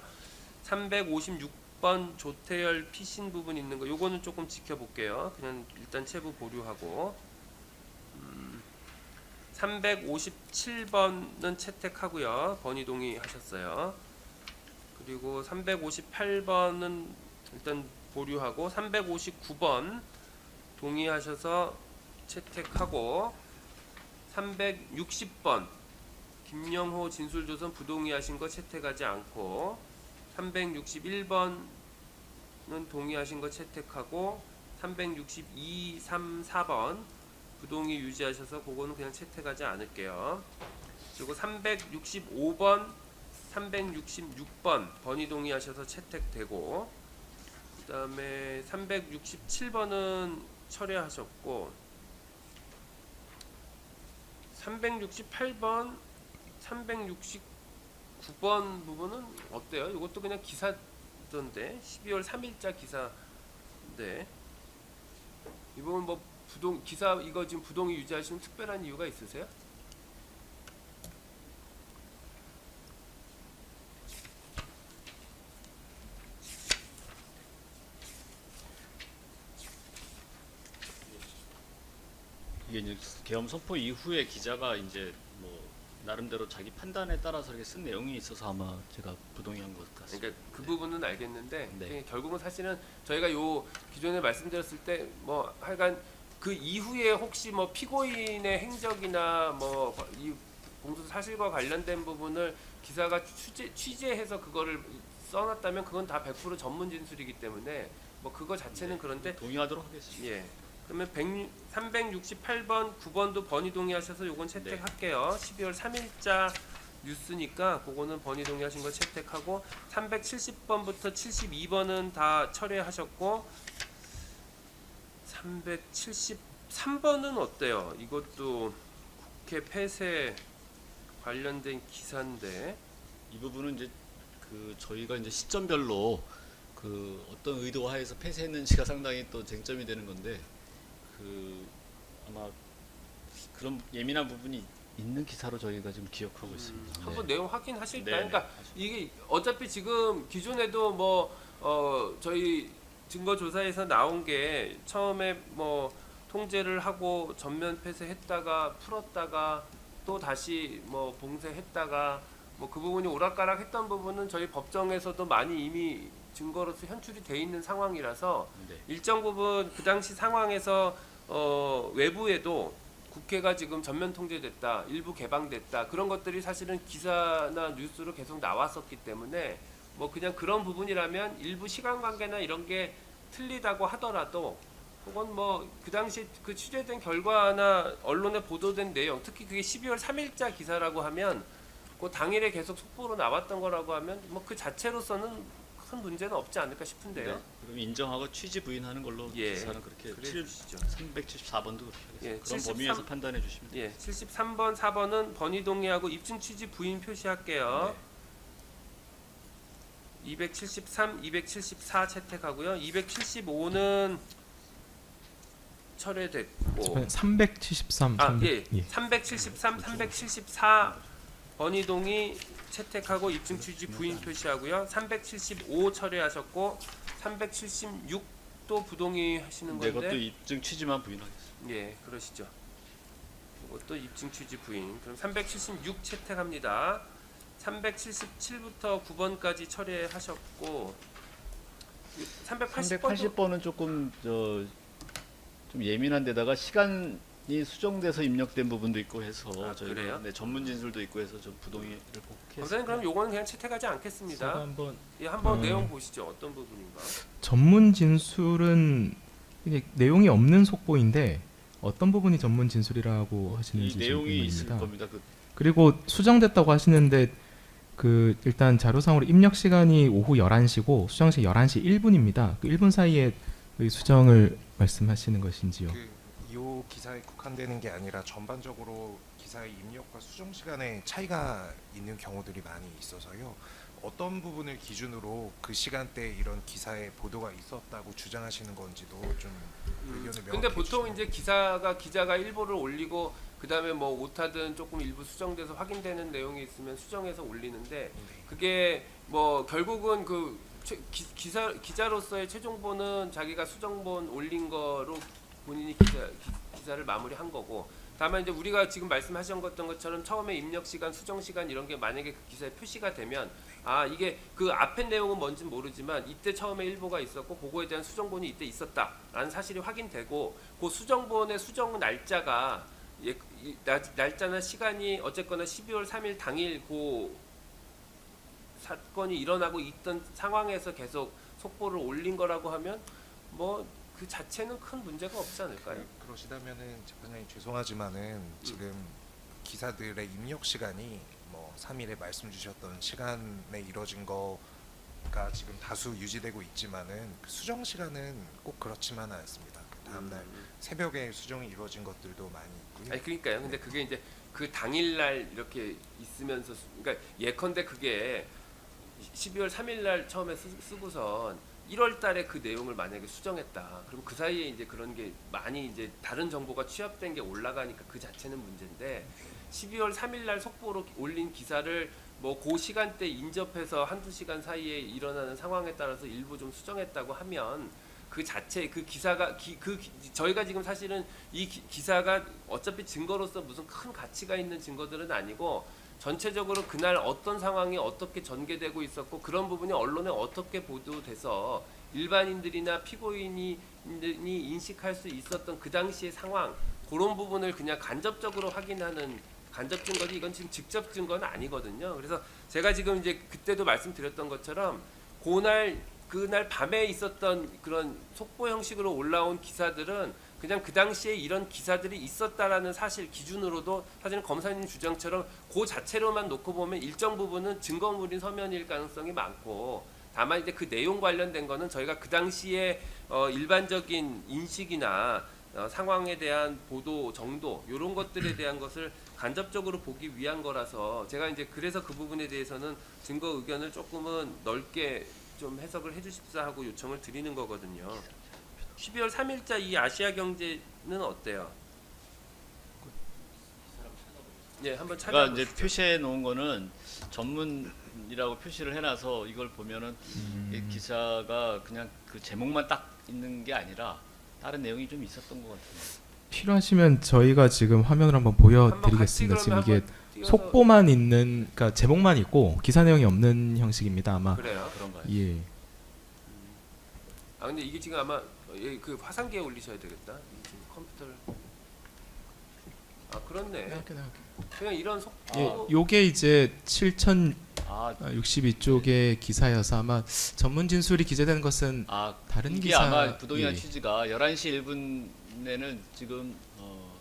356번 조태열 피신 부분 있는 거 요거는 조금 지켜볼게요. 그냥 일단 체부 보류하고 357번은 채택하고요. 번이 동의하셨어요. 그리고 358번은 일단 보류하고 359번 동의하셔서 채택하고 360번 김영호 진술조선 부동의하신 거 채택하지 않고 361번은 동의하신 거 채택하고 362, 3, 4번 부동의 유지하셔서 그거는 그냥 채택하지 않을게요. 그리고 365번, 366번 번이 동의하셔서 채택되고 그 다음에 367번은 철회하셨고 368번, 369번 부분은 어때요? 이것도 그냥 기사던데 12월 3일자 기사인데 이 부분 뭐 부동 기사 이거 지금 부동의 유지하시는 특별한 이유가 있으세요? 이게 이제 계엄 선포 이후에 기자가 이제 뭐 나름대로 자기 판단에 따라서 이렇게 쓴 내용이 있어서 아마 제가 부동의한 것 같습니다. 그러니까 그 부분은 알겠는데 네. 결국은 사실은 저희가 요 기존에 말씀드렸을 때 뭐 하여간 그 이후에 혹시 뭐 피고인의 행적이나 뭐 이 공소 사실과 관련된 부분을 기사가 취재해서 그거를 써놨다면 그건 다 100% 전문 진술이기 때문에 뭐 그거 자체는 그런데 동의하도록 하겠습니다. 예. 그러면 368번, 9번도 번이 동의하셔서 요건 채택할게요. 12월 3일자 뉴스니까 그거는 번이 동의하신 거 채택하고 370번부터 72번은 다 철회하셨고 373번은 어때요? 이것도 국회 폐쇄 관련된 기사인데 이 부분은 이제 그 저희가 이제 시점별로 그 어떤 의도하에서 폐쇄했는지가 상당히 또 쟁점이 되는 건데 그 아마 그런 예민한 부분이 있는 기사로 저희가 지금 기억하고 있습니다. 한번 네. 내용 확인하실까요? 네, 네. 그러니까 이게 어차피 지금 기존에도 뭐 저희 증거 조사에서 나온 게 처음에 뭐 통제를 하고 전면 폐쇄했다가 풀었다가 또 다시 뭐 봉쇄했다가 뭐 그 부분이 오락가락했던 부분은 저희 법정에서도 많이 이미 증거로서 현출이 돼 있는 상황이라서 네. 일정 부분 그 당시 상황에서 외부에도 국회가 지금 전면 통제됐다, 일부 개방됐다 그런 것들이 사실은 기사나 뉴스로 계속 나왔었기 때문에 뭐 그냥 그런 부분이라면 일부 시간 관계나 이런 게 틀리다고 하더라도 그건 뭐 그 당시 그 취재된 결과나 언론에 보도된 내용 특히 그게 12월 3일자 기사라고 하면 그 당일에 계속 속보로 나왔던 거라고 하면 뭐 그 자체로서는 큰 문제는 없지 않을까 싶은데요. 네. 그럼 인정하고 취지 부인하는 걸로 예. 기사는 그렇게 그래 주시죠. 374번도 그렇게 하겠습니다. 예, 그런 73 범위에서 판단해 주시면 돼요. 예, 73번, 4번은 번이 동의하고 입증 취지 부인 표시할게요. 273, 274 채택하고요. 275는 철회됐고 373, 아, 300, 예. 373, 374 번이 동의 채택하고 입증 취지 부인 표시하고요. 375 철회하셨고 376도 부동의 하시는 네, 건데 그것도 입증 취지만 부인하겠습니다. 예, 그러시죠. 이것도 입증 취지 부인. 그럼 376 채택합니다. 377부터 9번까지 처리하셨고 380번도 380번은 조금 좀 예민한 데다가 시간 수정돼서 입력된 부분도 있고 해서 아, 저희가 그래요? 네, 전문 진술도 있고 해서 좀 부동의를 복했습니다. 검사님 그럼 요거는 그냥 채택하지 제가 않겠습니다. 한번 예, 한번 어. 내용 보시죠. 어떤 부분인가? 전문 진술은 이게 내용이 없는 속보인데 어떤 부분이 전문 진술이라고 이 하시는지 내용이 있을 궁금합니다. 겁니다. 그리고 수정됐다고 하시는데 그 일단 자료상으로 입력 시간이 오후 11시고 수정 시 11시 1분입니다. 그 1분 사이에 의 수정을 말씀하시는 것인지요? 이 기사에 국한되는 게 아니라 전반적으로 기사의 입력과 수정 시간에 차이가 있는 경우들이 많이 있어서요. 어떤 부분을 기준으로 그 시간대에 이런 기사에 보도가 있었다고 주장하시는 건지도 좀 의견을 명확히 근데 보통 해주시면 이제 기자가 일보를 올리고 그다음에 뭐 오타든 조금 일부 수정돼서 확인되는 내용이 있으면 수정해서 올리는데 네. 그게 뭐 결국은 그 기자로서의 최종본은 자기가 수정본 올린 거로 본인이 기사를 마무리한 거고, 다만 이제 우리가 지금 말씀하셨던 것처럼 처음에 입력 시간, 수정 시간 이런 게 만약에 그 기사에 표시가 되면 아 이게 그 앞에 내용은 뭔진 모르지만 이때 처음에 일보가 있었고 그거에 대한 수정본이 이때 있었다라는 사실이 확인되고 그 수정본의 수정 날짜가 날짜나 시간이 어쨌거나 12월 3일 당일 그 사건이 일어나고 있던 상황에서 계속 속보를 올린 거라고 하면 뭐 그 자체는 큰 문제가 없지 않을까요? 그러시다면은 재판장님 죄송하지만은 지금 기사들의 입력 시간이 뭐 3일에 말씀 주셨던 시간에 이뤄진 거가 지금 다수 유지되고 있지만은 그 수정 시간은 꼭 그렇지만은 않습니다. 그 다음날 새벽에 수정이 이루어진 것들도 많이 있고요. 아니 그러니까요. 근데 그게 이제 그 당일날 이렇게 있으면서 그러니까 예컨대 그게 12월 3일날 처음에 쓰고선 1월 달에 그 내용을 만약에 수정했다. 그럼 그 사이에 이제 그런 게 많이 이제 다른 정보가 취합된 게 올라가니까 그 자체는 문제인데 12월 3일날 속보로 올린 기사를 뭐 그 시간대 인접해서 한두 시간 사이에 일어나는 상황에 따라서 일부 좀 수정했다고 하면 그 자체 그 기사가 저희가 지금 사실은 이 기사가 어차피 증거로서 무슨 큰 가치가 있는 증거들은 아니고 전체적으로 그날 어떤 상황이 어떻게 전개되고 있었고 그런 부분이 언론에 어떻게 보도돼서 일반인들이나 피고인이 인식할 수 있었던 그 당시의 상황 그런 부분을 그냥 간접적으로 확인하는 간접 증거지 이건 지금 직접 증거는 아니거든요. 그래서 제가 지금 이제 그때도 말씀드렸던 것처럼 그날 밤에 있었던 그런 속보 형식으로 올라온 기사들은 그냥 그 당시에 이런 기사들이 있었다라는 사실 기준으로도 사실은 검사님 주장처럼 그 자체로만 놓고 보면 일정 부분은 증거물인 서면일 가능성이 많고 다만 이제 그 내용 관련된 거는 저희가 그 당시에 일반적인 인식이나 상황에 대한 보도 정도 이런 것들에 대한 것을 간접적으로 보기 위한 거라서 제가 이제 그래서 그 부분에 대해서는 증거 의견을 조금은 넓게 좀 해석을 해주십사 하고 요청을 드리는 거거든요. 12월 3일자 이 아시아 경제는 어때요? 예, 한번 제가 찾아보시죠. 이제 표시해 놓은 거는 전문이라고 표시를 해놔서 이걸 보면은 이 기사가 그냥 그 제목만 딱 있는 게 아니라 다른 내용이 좀 있었던 것 같아요. 필요하시면 저희가 지금 화면을 한번 한번 보여드리겠습니다. 같이 지금 그러면 이게 한번 띄워서- 속보만 있는, 그러니까 제목만 있고 기사 내용이 없는 형식입니다. 아마 그래요. 그런가요? 예. 아 근데 이게 지금 아마 그 화상기에 올리셔야 되겠다. 이 지금 컴퓨터를. 아 그렇네. 그냥 이런 속보. 예, 요게 이제 아, 7062쪽의 기사여서 아마 전문 진술이 기재되는 것은 아 다른 이게 기사. 아마 부동의한 예. 취지가 11시 1분에는 지금 뭐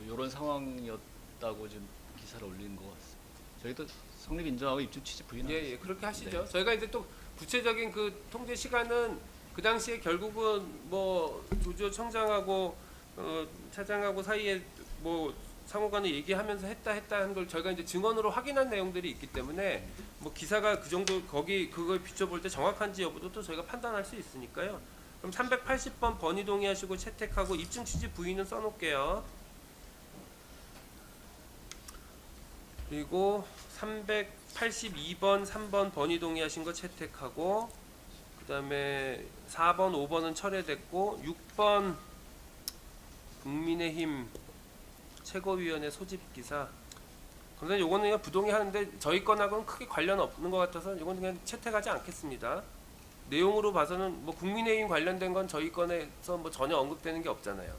이런 상황이었다고 지금 기사를 올린 것 같습니다. 저희도 성립 인정하고 입증 취지 부인하고 예, 그렇게 하시죠. 네. 저희가 이제 또 구체적인 그 통제 시간은 그 당시에 결국은 뭐 조지호 청장하고 차장하고 사이에 뭐 상호간에 얘기하면서 했다 하는 걸 저희가 이제 증언으로 확인한 내용들이 있기 때문에 뭐 기사가 그 정도 그걸 비춰볼 때 정확한지 여부도 또 저희가 판단할 수 있으니까요. 그럼 380번 번의 동의하시고 채택하고 입증 취지 부인은 써놓을게요. 그리고 382번 3번 번의 동의하신 거 채택하고 그다음에 4번 5번은 철회됐고 6번 국민의힘 최고위원회 소집 기사. 그런데 요거는 그냥 부동의하는데 저희 건하고는 크게 관련 없는 것 같아서 이거는 그냥 채택하지 않겠습니다. 내용으로 봐서는 뭐 국민의힘 관련된 건 저희 건에서 뭐 전혀 언급되는 게 없잖아요.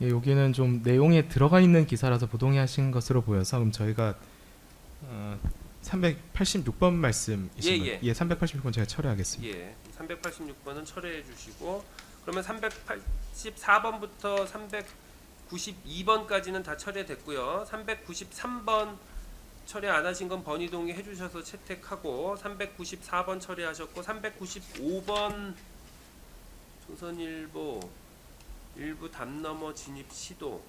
예, 여기는 좀 내용에 들어가 있는 기사라서 부동의하신 것으로 보여서 그럼 저희가 386번 말씀이신 예, 거예요? 예. 386번 제가 처리하겠습니다. 예, 386번은 철회해 주시고 그러면 384번부터 392번까지는 다 철회됐고요. 393번 철회 안 하신 건 번이동의 해주셔서 채택하고 394번 철회하셨고 395번 조선일보 일부 담 넘어 진입 시도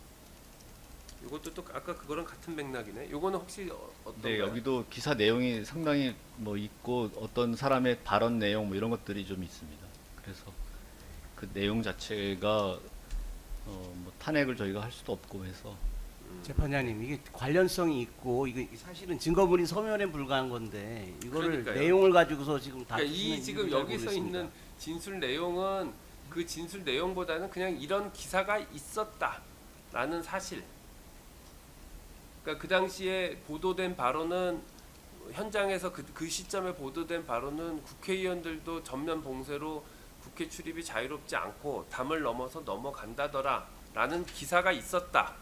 이것도 또 아까 그거랑 같은 맥락이네. 요거는 혹시 어떤가요? 네, 여기도 기사 내용이 상당히 뭐 있고 어떤 사람의 발언 내용 뭐 이런 것들이 좀 있습니다. 그래서 그 내용 자체가 뭐 탄핵을 저희가 할 수도 없고 해서 재판장님, 이게 관련성이 있고 이게 사실은 증거물인 서면에 불과한 건데 이거를 그러니까요. 내용을 가지고서 지금 다 그러니까 이 지금 여기서 있는 진술 내용은 그 진술 내용보다는 그냥 이런 기사가 있었다라는 사실. 그러니까 그 당시에 보도된 바로는 현장에서 그 시점에 보도된 바로는 국회의원들도 전면 봉쇄로 국회 출입이 자유롭지 않고 담을 넘어서 넘어간다더라라는 기사가 있었다라는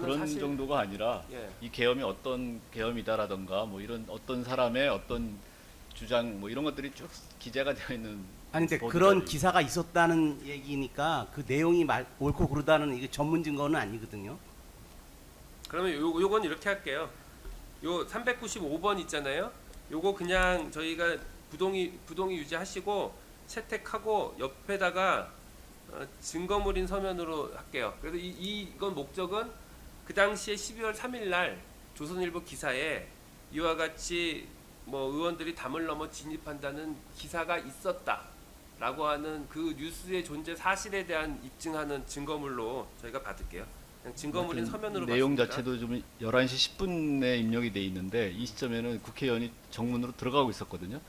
그런 사실. 정도가 아니라 예. 이 계엄이 어떤 계엄이다라던가 뭐 이런 어떤 사람의 어떤 주장 뭐 이런 것들이 쭉 기재가 되어 있는 아니 근데 보도자료. 그런 기사가 있었다는 얘기니까 그 내용이 옳고 그르다는 이게 전문 증거는 아니거든요. 그러면 요건 이렇게 할게요. 요 395번 있잖아요. 요거 그냥 저희가 부동의 유지하시고 채택하고 옆에다가 증거물인 서면으로 할게요. 그래서 이건 목적은 그 당시에 12월 3일 날 조선일보 기사에 이와 같이 뭐 의원들이 담을 넘어 진입한다는 기사가 있었다라고 하는 그 뉴스의 존재 사실에 대한 입증하는 증거물로 저희가 받을게요. 그냥 증거물인 서면으로 내용 받습니다. 자체도 좀 11시 10분에 입력이 돼 있는데 이 시점에는 국회의원이 정문으로 들어가고 있었거든요.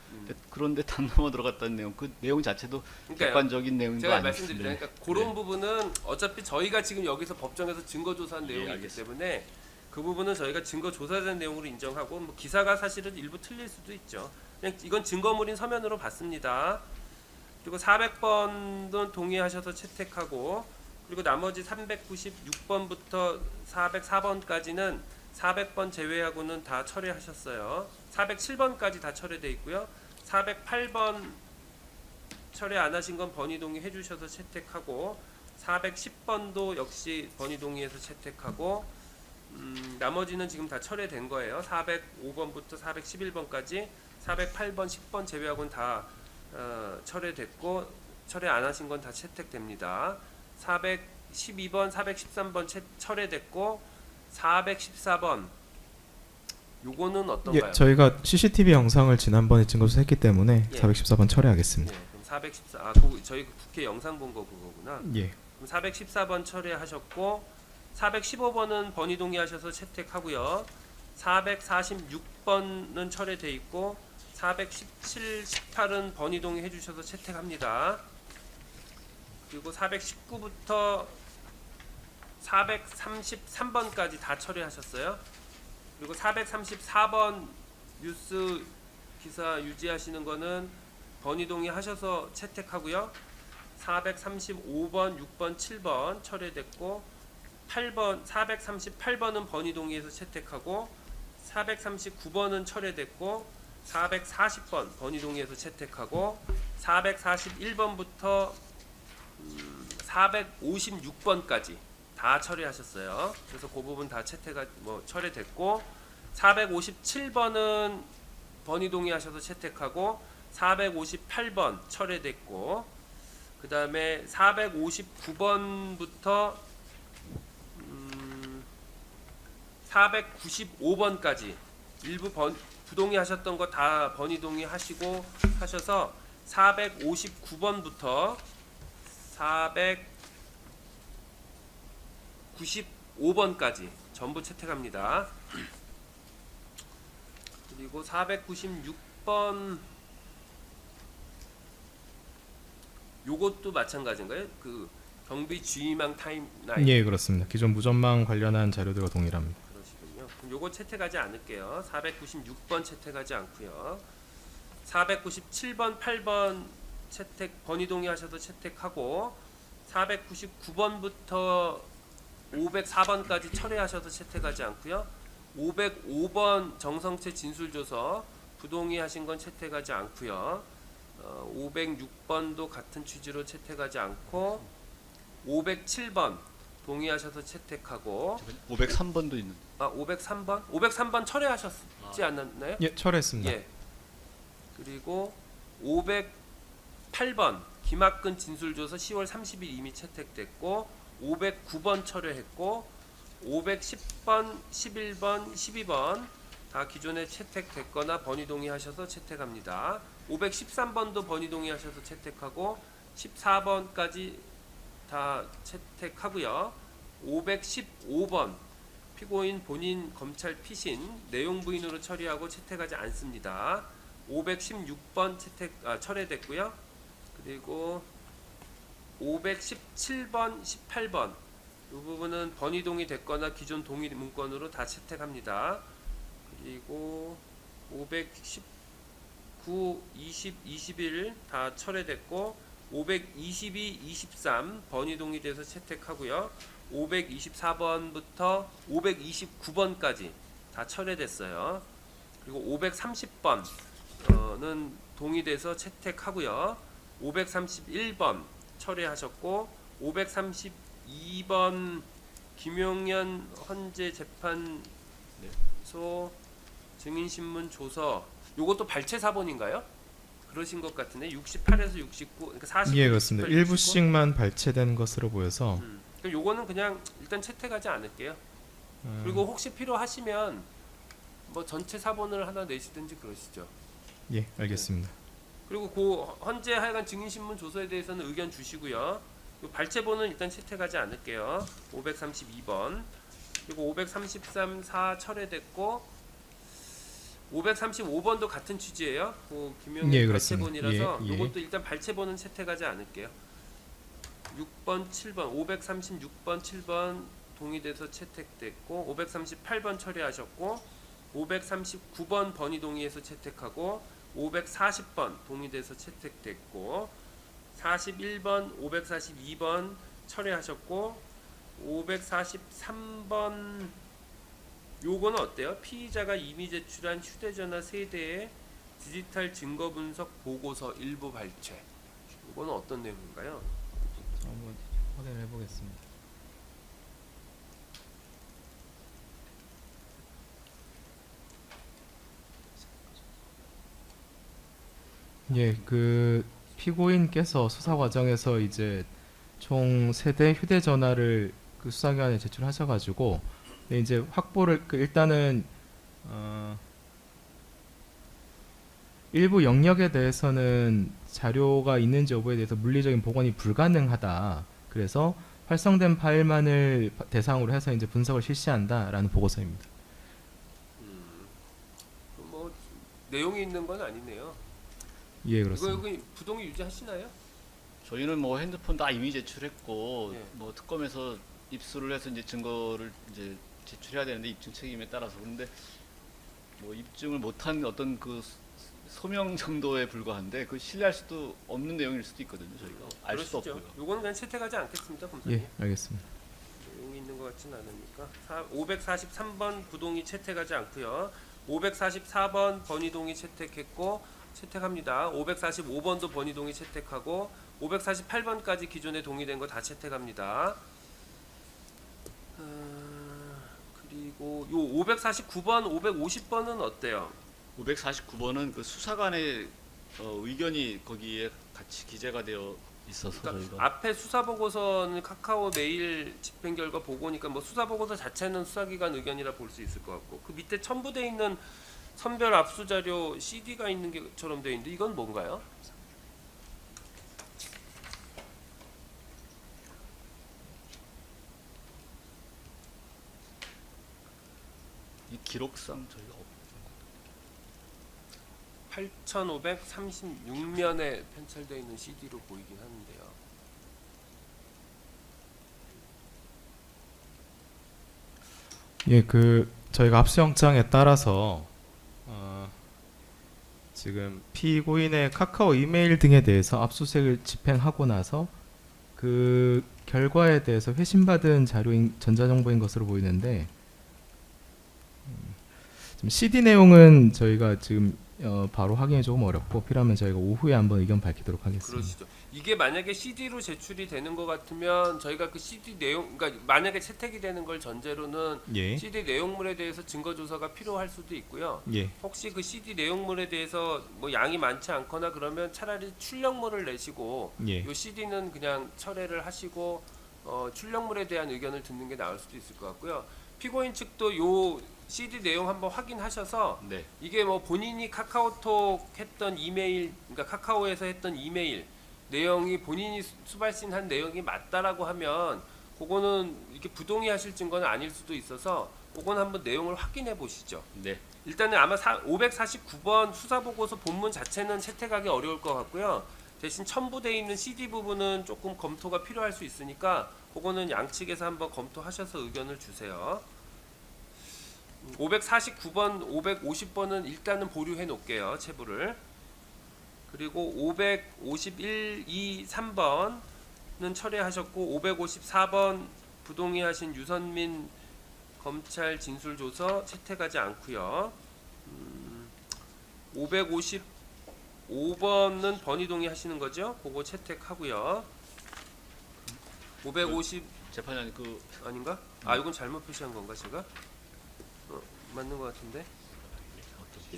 그런데 담 넘어 들어갔다는 내용, 그 내용 자체도 그러니까요. 객관적인 내용도 제가 아니고 말씀드리자면 그러니까 그런 부분은 어차피 저희가 지금 여기서 법정에서 증거 조사한 예, 내용이기 알겠습니다. 때문에 그 부분은 저희가 증거 조사된 내용으로 인정하고 뭐 기사가 사실은 일부 틀릴 수도 있죠. 그냥 이건 증거물인 서면으로 받습니다. 그리고 400번도 동의하셔서 채택하고 그리고 나머지 396번부터 404번까지는 400번 제외하고는 다 철회하셨어요. 407번까지 다 철회돼 있고요. 408번 철회 안 하신 건 번이동의 해주셔서 채택하고 410번도 역시 번이동의해서 채택하고 나머지는 지금 다 철회된 거예요. 405번부터 411번까지 408번, 10번 제외하고는 다 철회됐고 철회 안 하신 건 다 채택됩니다. 412번, 413번 철회됐고 414번 요거는 어떤가요? 예, 저희가 CCTV 영상을 지난번에 증거조사했기 때문에 예. 414번 처리하겠습니다. 예, 그럼 414 저희 국회 영상 본 거 그거구나. 예. 그럼 414번 철회하셨고 415번은 번이동의하셔서 채택하고요. 446번은 철회돼 있고 417, 18은 번이동의 해주셔서 채택합니다. 그리고 419부터 433번까지 다 처리하셨어요. 그리고 434번 뉴스 기사 유지하시는 거는 번이동의 하셔서 채택하고요. 435번, 6번, 7번 철회됐고 8번, 438번은 번이동의해서 채택하고 439번은 철회됐고 440번 번이동의해서 채택하고 441번부터 456번까지 다 처리하셨어요. 그래서 그 부분 다 채택가 철회됐고 457번은 번이동의하셔서 채택하고 458번 철회됐고 그 다음에 459번부터 495번까지 일부 부동의하셨던 거 다 번이동의 하시고 하셔서 459번부터 495번까지 전부 채택합니다. 그리고 496번 요것도 마찬가지인가요? 그 경비 주의망 타임라인. 예, 그렇습니다. 기존 무전망 관련한 자료들과 동일합니다. 그러시군요. 그럼 요거 채택하지 않을게요. 496번 채택하지 않고요. 497번, 8번 채택 번이동의 하셔서 채택하고 499번부터 504번까지 철회하셔서 채택하지 않고요. 505번 정성채 진술조서 부동의하신 건 채택하지 않고요. 506번도 같은 취지로 채택하지 않고 507번 동의하셔서 채택하고 503번도 있는. 503번? 503번 철회하셨지 않았나요? 예, 철회했습니다. 예. 그리고 508번 김학근 진술조서 10월 30일 이미 채택됐고 509번 철회했고 510번, 11번, 12번 다 기존에 채택됐거나 번위 동의하셔서 채택합니다. 513번도 번위 동의하셔서 채택하고 14번까지 다 채택하고요. 515번 피고인 본인 검찰 피신 내용 부인으로 처리하고 채택하지 않습니다. 516번 철회됐고요. 그리고 517번, 18번 이 부분은 번위 동의됐거나 기존 동의 문건으로 다 채택합니다. 그리고 519, 20, 21 다 철회됐고 522, 23 번위 동의돼서 채택하고요. 524번부터 529번까지 다 철회됐어요. 그리고 530번은 동의돼서 채택하고요. 531번 철회하셨고 532번 김용현 헌재 재판소 증인신문 조서 요것도 발췌 사본인가요? 그러신 것 같은데 68에서 69 그러니까 40 예, 그렇습니다. 일부씩만 발췌된 것으로 보여서 그럼 요거는 그냥 일단 채택하지 않을게요. 그리고 혹시 필요하시면 뭐 전체 사본을 하나 내시든지 그러시죠. 예, 알겠습니다. 그리고 그 헌재 하여간 증인신문 조서에 대해서는 의견 주시고요. 요 발췌본은 일단 채택하지 않을게요. 532번 그리고 533, 4 철회됐고 535번도 같은 취지예요. 그 김용현 예, 그렇습니다. 발췌본이라서 예, 예. 요것도 일단 발췌본은 채택하지 않을게요. 6번, 7번, 536번, 7번 동의돼서 채택됐고 538번 처리하셨고 539번 번위 동의해서 채택하고 540번 동의돼서 채택됐고 41번, 542번 철회하셨고 543번 요거는 어때요? 피의자가 이미 제출한 휴대전화 세대의 디지털 증거 분석 보고서 일부 발췌. 요거는 어떤 내용인가요? 한번 확인해 보겠습니다. 예, 그 피고인께서 수사 과정에서 이제 총 3대 휴대전화를 그 수사기관에 제출하셔가지고 네, 이제 확보를 일단은 일부 영역에 대해서는 자료가 있는지 여부에 대해서 물리적인 복원이 불가능하다. 그래서 활성된 파일만을 대상으로 해서 이제 분석을 실시한다라는 보고서입니다. 뭐 내용이 있는 건 아니네요. 예, 그렇습니다. 이거 부동의 유지하시나요? 저희는 뭐 핸드폰 다 이미 제출했고 예. 뭐 특검에서 입수를 해서 이제 증거를 이제 제출해야 되는데 입증 책임에 따라서 그런데 뭐 입증을 못한 어떤 그 소명 정도에 불과한데 그 신뢰할 수도 없는 내용일 수도 있거든요. 저희가 알 수도 그러시죠. 없고요. 요거는 그냥 채택하지 않겠습니다, 검사님. 예, 알겠습니다. 내용이 있는 것 같지는 않으니까 543번 부동의 채택하지 않고요. 544번 번위동의 채택했고 채택합니다. 545번도 번위동의 채택하고 548번까지 기존에 동의된 거 다 채택합니다. 그리고 요 549번, 550번은 어때요? 549번은 그 수사관의 의견이 거기에 같이 기재가 되어 있어서 그러니까 저희가 앞에 수사 보고서는 카카오 메일 집행 결과 보고니까 뭐 수사 보고서 자체는 수사기관 의견이라 볼 수 있을 것 같고 그 밑에 첨부돼 있는 선별 압수 자료 CD가 있는 게처럼 돼 있는데 이건 뭔가요? 이 기록상 저희가 8536면에 편철되어 있는 CD로 보이긴 하는데요. 예, 그 저희가 압수영장에 따라서 지금 피고인의 카카오 이메일 등에 대해서 압수수색을 집행하고 나서 그 결과에 대해서 회신받은 자료인 전자정보인 것으로 보이는데 지금 CD 내용은 저희가 지금 바로 확인이 조금 어렵고 필요하면 저희가 오후에 한번 의견 밝히도록 하겠습니다. 그러시죠. 이게 만약에 CD로 제출이 되는 것 같으면 저희가 그 CD 내용, 그러니까 만약에 채택이 되는 걸 전제로는 예. CD 내용물에 대해서 증거 조사가 필요할 수도 있고요. 예. 혹시 그 CD 내용물에 대해서 뭐 양이 많지 않거나 그러면 차라리 출력물을 내시고 예. 요 CD는 그냥 철회를 하시고 출력물에 대한 의견을 듣는 게 나을 수도 있을 것 같고요. 피고인 측도 요 CD 내용 한번 확인하셔서 네. 이게 뭐 본인이 카카오톡 했던 이메일, 그러니까 카카오에서 했던 이메일 내용이 본인이 수발신한 내용이 맞다라고 하면 그거는 이렇게 부동의하실 증거는 아닐 수도 있어서 그건 한번 내용을 확인해 보시죠. 네. 일단은 아마 549번 수사보고서 본문 자체는 채택하기 어려울 것 같고요. 대신 첨부되어 있는 CD 부분은 조금 검토가 필요할 수 있으니까 그거는 양측에서 한번 검토하셔서 의견을 주세요. 549번, 550번은 일단은 보류해 놓을게요. 체부를. 그리고 551, 2, 3번은 철회하셨고 554번 부동의하신 유선민 검찰 진술조서 채택하지 않고요. 555번은 번의동의 하시는 거죠? 그거 채택하고요. 550 재판장님 그 아닌가? 아 이건 잘못 표시한 건가 제가? 맞는 것 같은데.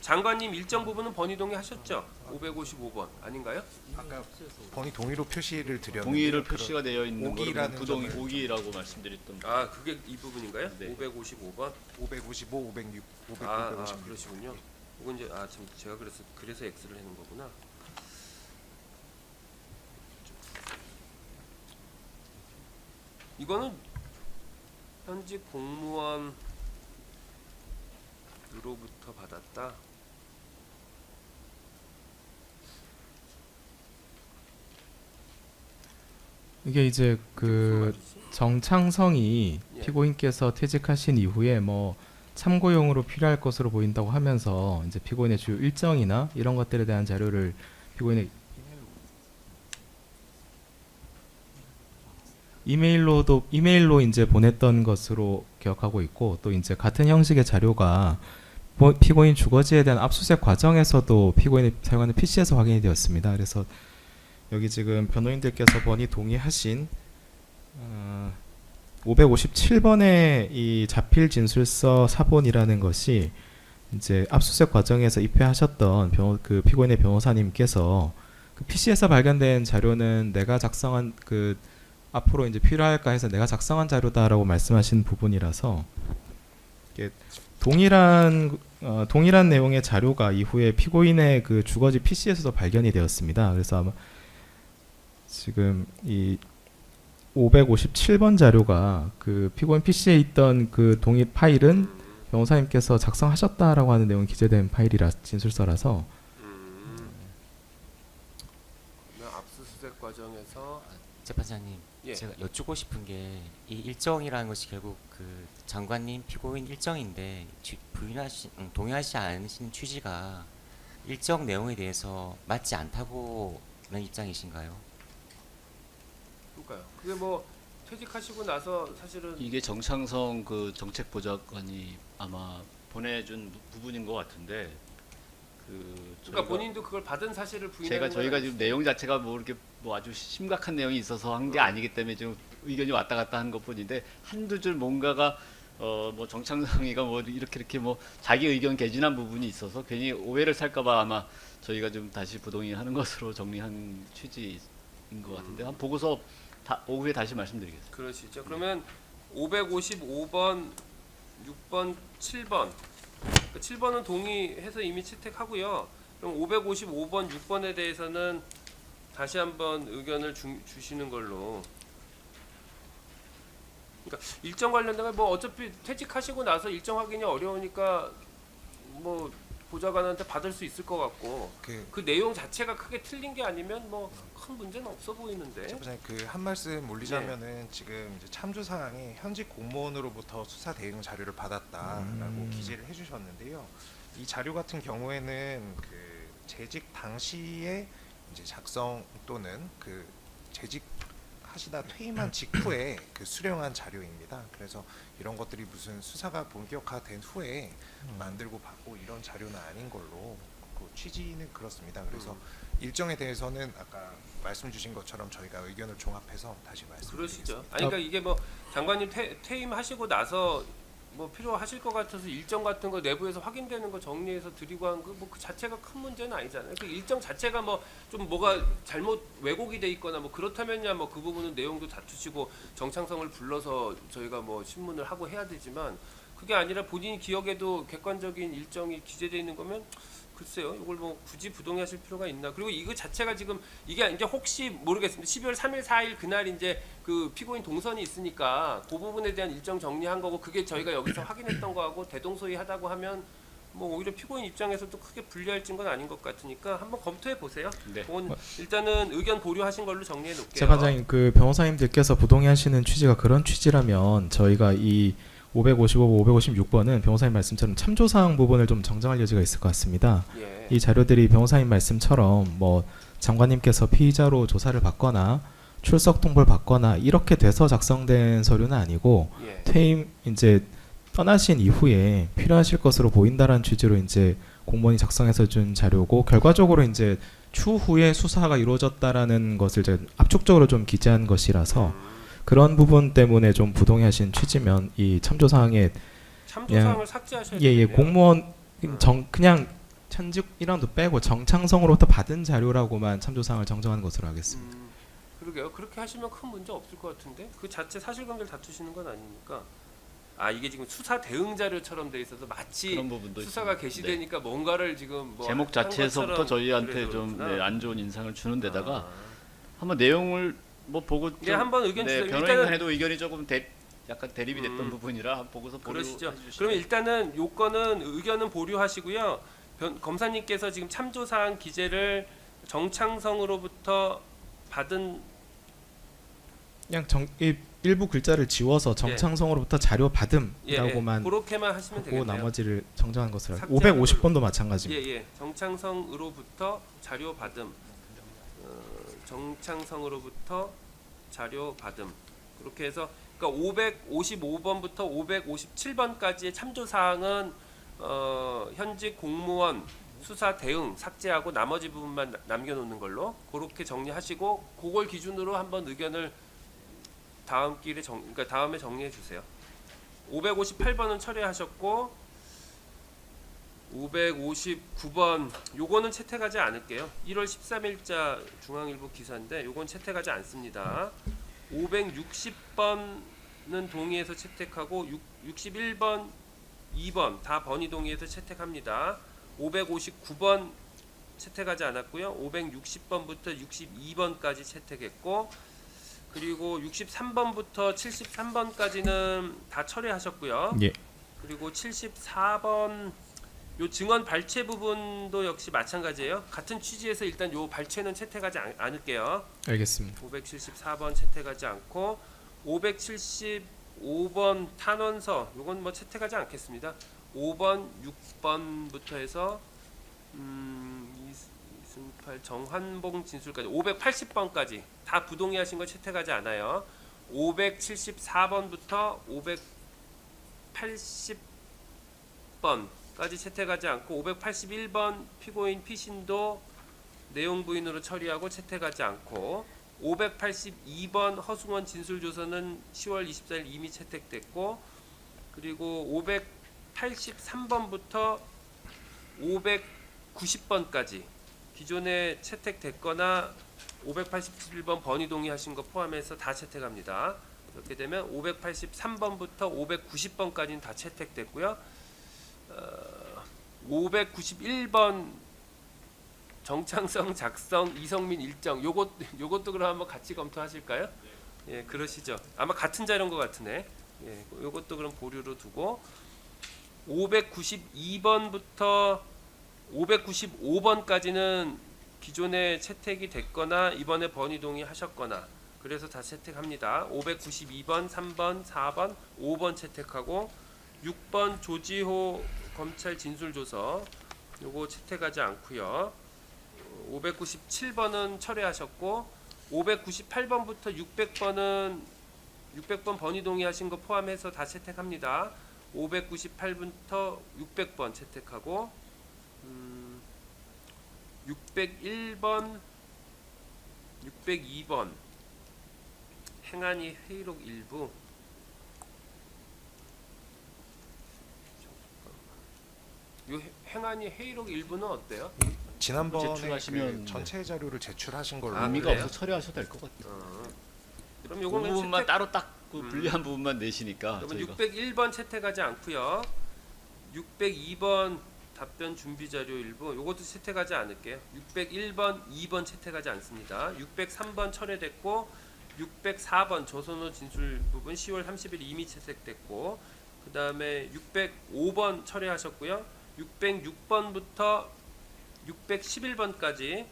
장관님 일정 부분은 번의동의 하셨죠? 555번 아닌가요? 아까 번이 동의로 표시를 드렸는데 동의를 표시가 되어 있는 거를 오기라는 부동의 점을 오기라고 말씀드렸던. 아 그게 이 부분인가요? 네. 555번. 555, 506, 500, 아 556. 그러시군요. 이건 이제 참 제가 그래서 X를 해놓은 거구나. 이거는 현직 공무원으로부터 받았다. 이게 이제 그 무슨 말이지? 정창성이 예. 피고인께서 퇴직하신 이후에 뭐 참고용으로 필요할 것으로 보인다고 하면서 이제 피고인의 주요 일정이나 이런 것들에 대한 자료를 피고인의 이메일로 이제 보냈던 것으로 기억하고 있고 또 이제 같은 형식의 자료가 피고인 주거지에 대한 압수수색 과정에서도 피고인이 사용하는 PC에서 확인이 되었습니다. 그래서 여기 지금 변호인들께서 번이 동의하신 557번의 이 자필 진술서 사본이라는 것이 이제 압수수색 과정에서 입회하셨던 그 피고인의 변호사님께서 그 PC에서 발견된 자료는 내가 작성한 그 앞으로 이제 필요할까 해서 내가 작성한 자료다라고 말씀하신 부분이라서 이게 동일한 내용의 자료가 이후에 피고인의 그 주거지 PC에서도 발견이 되었습니다. 그래서 아마 지금 이 557번 자료가 그 피고인 PC에 있던 그 동일 파일은 변호사님께서 작성하셨다라고 하는 내용이 기재된 파일이라 진술서라서 그러면 압수수색 과정에서 재판장님, 예. 제가 여쭙고 싶은 게 이 일정이라는 것이 결국 그 장관님 피고인 일정인데 동의하지 않으시는 취지가 일정 내용에 대해서 맞지 않다고는 입장이신가요? 그러니까요. 그게 뭐 퇴직하시고 나서 사실은 이게 정창성 그 정책보좌관이 아마 보내준 부분인 것 같은데 그러니까 본인도 그걸 받은 사실을 부인하는 저희가 지금 내용 자체가 뭐 이렇게 뭐 아주 심각한 내용이 있어서 한 게 아니기 때문에 좀 의견이 왔다 갔다 하는 것뿐인데 한두 줄 뭔가가 뭐 정창성이가 뭐 이렇게 뭐 자기 의견 개진한 부분이 있어서 괜히 오해를 살까봐 아마 저희가 좀 다시 부동의하는 것으로 정리한 취지인 것 같은데 한 보고서 오후에 다시 말씀드리겠습니다. 그러시죠. 그러면 555번, 6번, 7번. 7번은 동의해서 이미 채택하고요. 그럼 555번, 6번에 대해서는 다시 한번 의견을 주시는 걸로. 그러니까 일정 관련된 건 뭐 어차피 퇴직하시고 나서 일정 확인이 어려우니까 뭐 보좌관한테 받을 수 있을 것 같고 그 내용 자체가 크게 틀린 게 아니면 뭐 큰 문제는 없어 보이는데. 그 한 말씀 올리자면은 지금 이제 참조 사항에 현직 공무원으로부터 수사 대응 자료를 받았다라고 기재를 해주셨는데요. 이 자료 같은 경우에는 그 재직 당시에 이제 작성 또는 그 재직한 하시다 퇴임한 직후에 그 수령한 자료입니다. 그래서 이런 것들이 무슨 수사가 본격화된 후에 만들고 받고 이런 자료는 아닌 걸로 그 취지는 그렇습니다. 그래서 일정에 대해서는 아까 말씀 주신 것처럼 저희가 의견을 종합해서 다시 그러시죠. 말씀드리겠습니다. 아니 그러니까 이게 뭐 장관님 퇴임하시고 나서 뭐 필요하실 것 같아서 일정 같은 거 내부에서 확인되는 거 정리해서 드리고 한 그 뭐 그 자체가 큰 문제는 아니잖아요. 그 일정 자체가 뭐 좀 뭐가 잘못 왜곡이 돼 있거나 뭐 그렇다면야 뭐 그 부분은 내용도 다투시고 정창성을 불러서 저희가 뭐 신문을 하고 해야 되지만 그게 아니라 본인이 기억에도 객관적인 일정이 기재되어 있는 거면 글쎄요, 이걸 뭐 굳이 부동의하실 필요가 있나? 그리고 이거 자체가 지금 이게 이제 혹시 모르겠습니다. 12월 3일, 4일 그날 이제 그 피고인 동선이 있으니까 그 부분에 대한 일정 정리한 거고 그게 저희가 여기서 확인했던 거하고 대동소이하다고 하면 뭐 오히려 피고인 입장에서도 크게 불리할진 건 아닌 것 같으니까 한번 검토해 보세요. 네. 그건 일단은 의견 보류하신 걸로 정리해 놓을게요. 재판장님, 그 변호사님들께서 부동의하시는 취지가 그런 취지라면 저희가 이 555, 556번은 변호사님 말씀처럼 참조사항 부분을 좀 정정할 여지가 있을 것 같습니다. 예. 이 자료들이 변호사님 말씀처럼 뭐 장관님께서 피의자로 조사를 받거나 출석 통보를 받거나 이렇게 돼서 작성된 서류는 아니고 예. 퇴임 이제 떠나신 이후에 필요하실 것으로 보인다라는 취지로 이제 공무원이 작성해서 준 자료고 결과적으로 이제 추후에 수사가 이루어졌다라는 것을 이제 압축적으로 좀 기재한 것이라서 그런 부분 때문에 좀 부동의하신 취지면 이 참조사항에 참조사항을 삭제하셔야 예예 되겠네요. 공무원 그냥 천직이랑도 빼고 정창성으로부터 받은 자료라고만 참조사항을 정정하는 것으로 하겠습니다. 그러게요. 그렇게 하시면 큰 문제 없을 것 같은데 그 자체 사실관계를 다투시는 건 아니니까. 아 이게 지금 수사 대응 자료처럼 돼 있어서 마치 그런 부분도 수사가 있습니다. 게시되니까 뭔가를 지금 뭐 제목 한 자체에서부터 것처럼 저희한테 그래서 좀 그렇구나. 안 좋은 인상을 주는 데다가 아. 한번 내용을 뭐 보고 예, 한번 의견 주세요. 변호인간 일단은 해도 의견이 조금 약간 대립이 됐던 부분이라 보고서 그러시죠. 보류해 주시면. 그러면 일단은 요건은 의견은 보류하시고요. 검사님께서 지금 참조사항 기재를 정창성으로부터 받은 그냥 일부 글자를 지워서 정창성으로부터 자료 받음이라고만 그렇게만 하시면 하고 되겠네요. 나머지를 정정한 것으로 하고 삭제하는 550번도 마찬가지입니다. 예. 정창성으로부터 자료 받음. 정창성으로부터 자료 받음. 그렇게 해서 그러니까 555번부터 557번까지의 참조 사항은 현직 공무원 수사 대응 삭제하고 나머지 부분만 남겨 놓는 걸로 그렇게 정리하시고 그걸 기준으로 한번 의견을 그러니까 다음에 정리해 주세요. 558번은 철회하셨고 559번 요거는 채택하지 않을게요. 1월 13일자 중앙일보 기사인데 요건 채택하지 않습니다. 560번은 동의해서 채택하고 61번, 2번 다 번이 동의해서 채택합니다. 559번 채택하지 않았고요. 560번부터 62번까지 채택했고 그리고 63번부터 73번까지는 다 철회하셨고요. 예. 그리고 74번 요 증언 발췌 부분도 역시 마찬가지예요. 같은 취지에서 일단 요 발췌는 채택하지 않을게요. 알겠습니다. 574번 채택하지 않고 575번 탄원서 요건 뭐 채택하지 않겠습니다. 5번, 6번부터 해서 이승팔 정환봉 진술까지 580번까지 다 부동의하신 거 채택하지 않아요. 574번부터 580번까지 채택하지 않고 581번 피고인 피신도 내용 부인으로 처리하고 채택하지 않고 582번 허승원 진술조서는 10월 24일 이미 채택됐고 그리고 583번부터 590번까지 기존에 채택됐거나 587번 번이 동의하신 거 포함해서 다 채택합니다. 이렇게 되면 583번부터 590번까지는 다 채택됐고요. 591번 정창성 작성 이성민 일정 요것도 그럼 한번 같이 검토하실까요? 예, 그러시죠. 아마 같은 자료인 것 같으네. 예, 요것도 그럼 보류로 두고 592번부터 595번까지는 기존에 채택이 됐거나 이번에 번이 동의하셨거나 그래서 다 채택합니다. 592번, 3번, 4번, 5번 채택하고 6번 조지호 검찰 진술조서 요거 채택하지 않고요. 597번은 철회하셨고 598번부터 600번 번이 동의하신 거 포함해서 다 채택합니다. 598부터 600번 채택하고 601번, 602번 행안위 회의록 일부 요 행안위 회의록 일부는 어때요? 지난번에 제출하시면 그 전체 자료를 제출하신 걸로 아, 의미가 그래요? 없어 처리하셔도 될 것 같아요. 그럼 그 요거는 부분만 채택, 따로 딱 그 불리한 부분만 내시니까 그러면 저희가 601번 채택하지 않고요. 602번 답변 준비 자료 일부 요것도 채택하지 않을게요. 601번 2번 채택하지 않습니다. 603번 철회됐고 604번 조선호 진술 부분 10월 30일 이미 채택됐고 그 다음에 605번 철회하셨고요. 606번부터 611번까지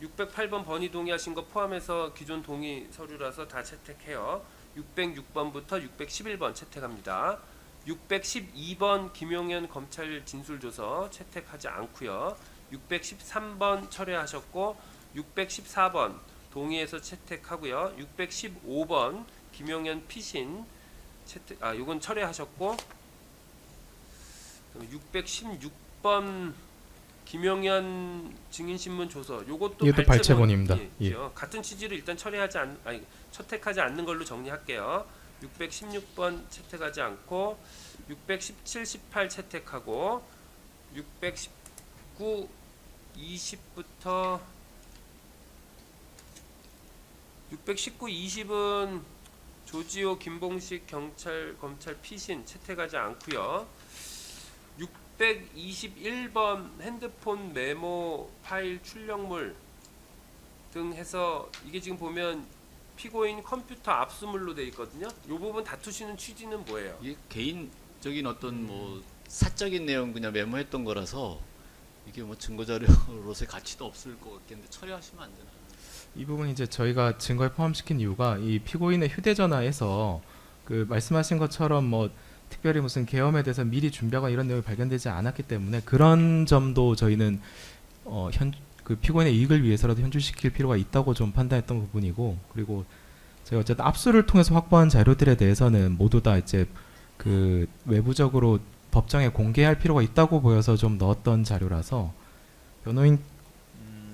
608번 번이 동의하신 거 포함해서 기존 동의 서류라서 다 채택해요. 606번부터 611번 채택합니다. 612번 김용현 검찰 진술조서 채택하지 않고요. 613번 철회하셨고 614번 동의해서 채택하고요. 615번 김용현 피신 채택 요건 철회하셨고 616번 김용현 증인신문 조서 요것도 이것도 발췌본입니다. 예. 같은 취지로 일단 채택하지 않는 걸로 정리할게요. 616번 채택하지 않고 617, 18 채택하고 619, 20부터 619, 20은 조지호, 김봉식 검찰 피신 채택하지 않고요. 621번 핸드폰 메모 파일 출력물 등 해서 이게 지금 보면 피고인 컴퓨터 압수물로 돼 있거든요. 이 부분 다투시는 취지는 뭐예요? 이게 개인적인 어떤 뭐 사적인 내용 그냥 메모했던 거라서 이게 뭐 증거 자료로서의 가치도 없을 것 같겠는데 처리하시면 안 되나요? 이 부분 이제 저희가 증거에 포함시킨 이유가 이 피고인의 휴대전화에서 그 말씀하신 것처럼 뭐 특별히 무슨 계엄에 대해서 미리 준비하거나 이런 내용이 발견되지 않았기 때문에 그런 점도 저희는 그 피고인의 이익을 위해서라도 현주시킬 필요가 있다고 좀 판단했던 부분이고, 그리고 저희 어쨌든 압수를 통해서 확보한 자료들에 대해서는 모두 다 이제 그 외부적으로 법정에 공개할 필요가 있다고 보여서 좀 넣었던 자료라서 변호인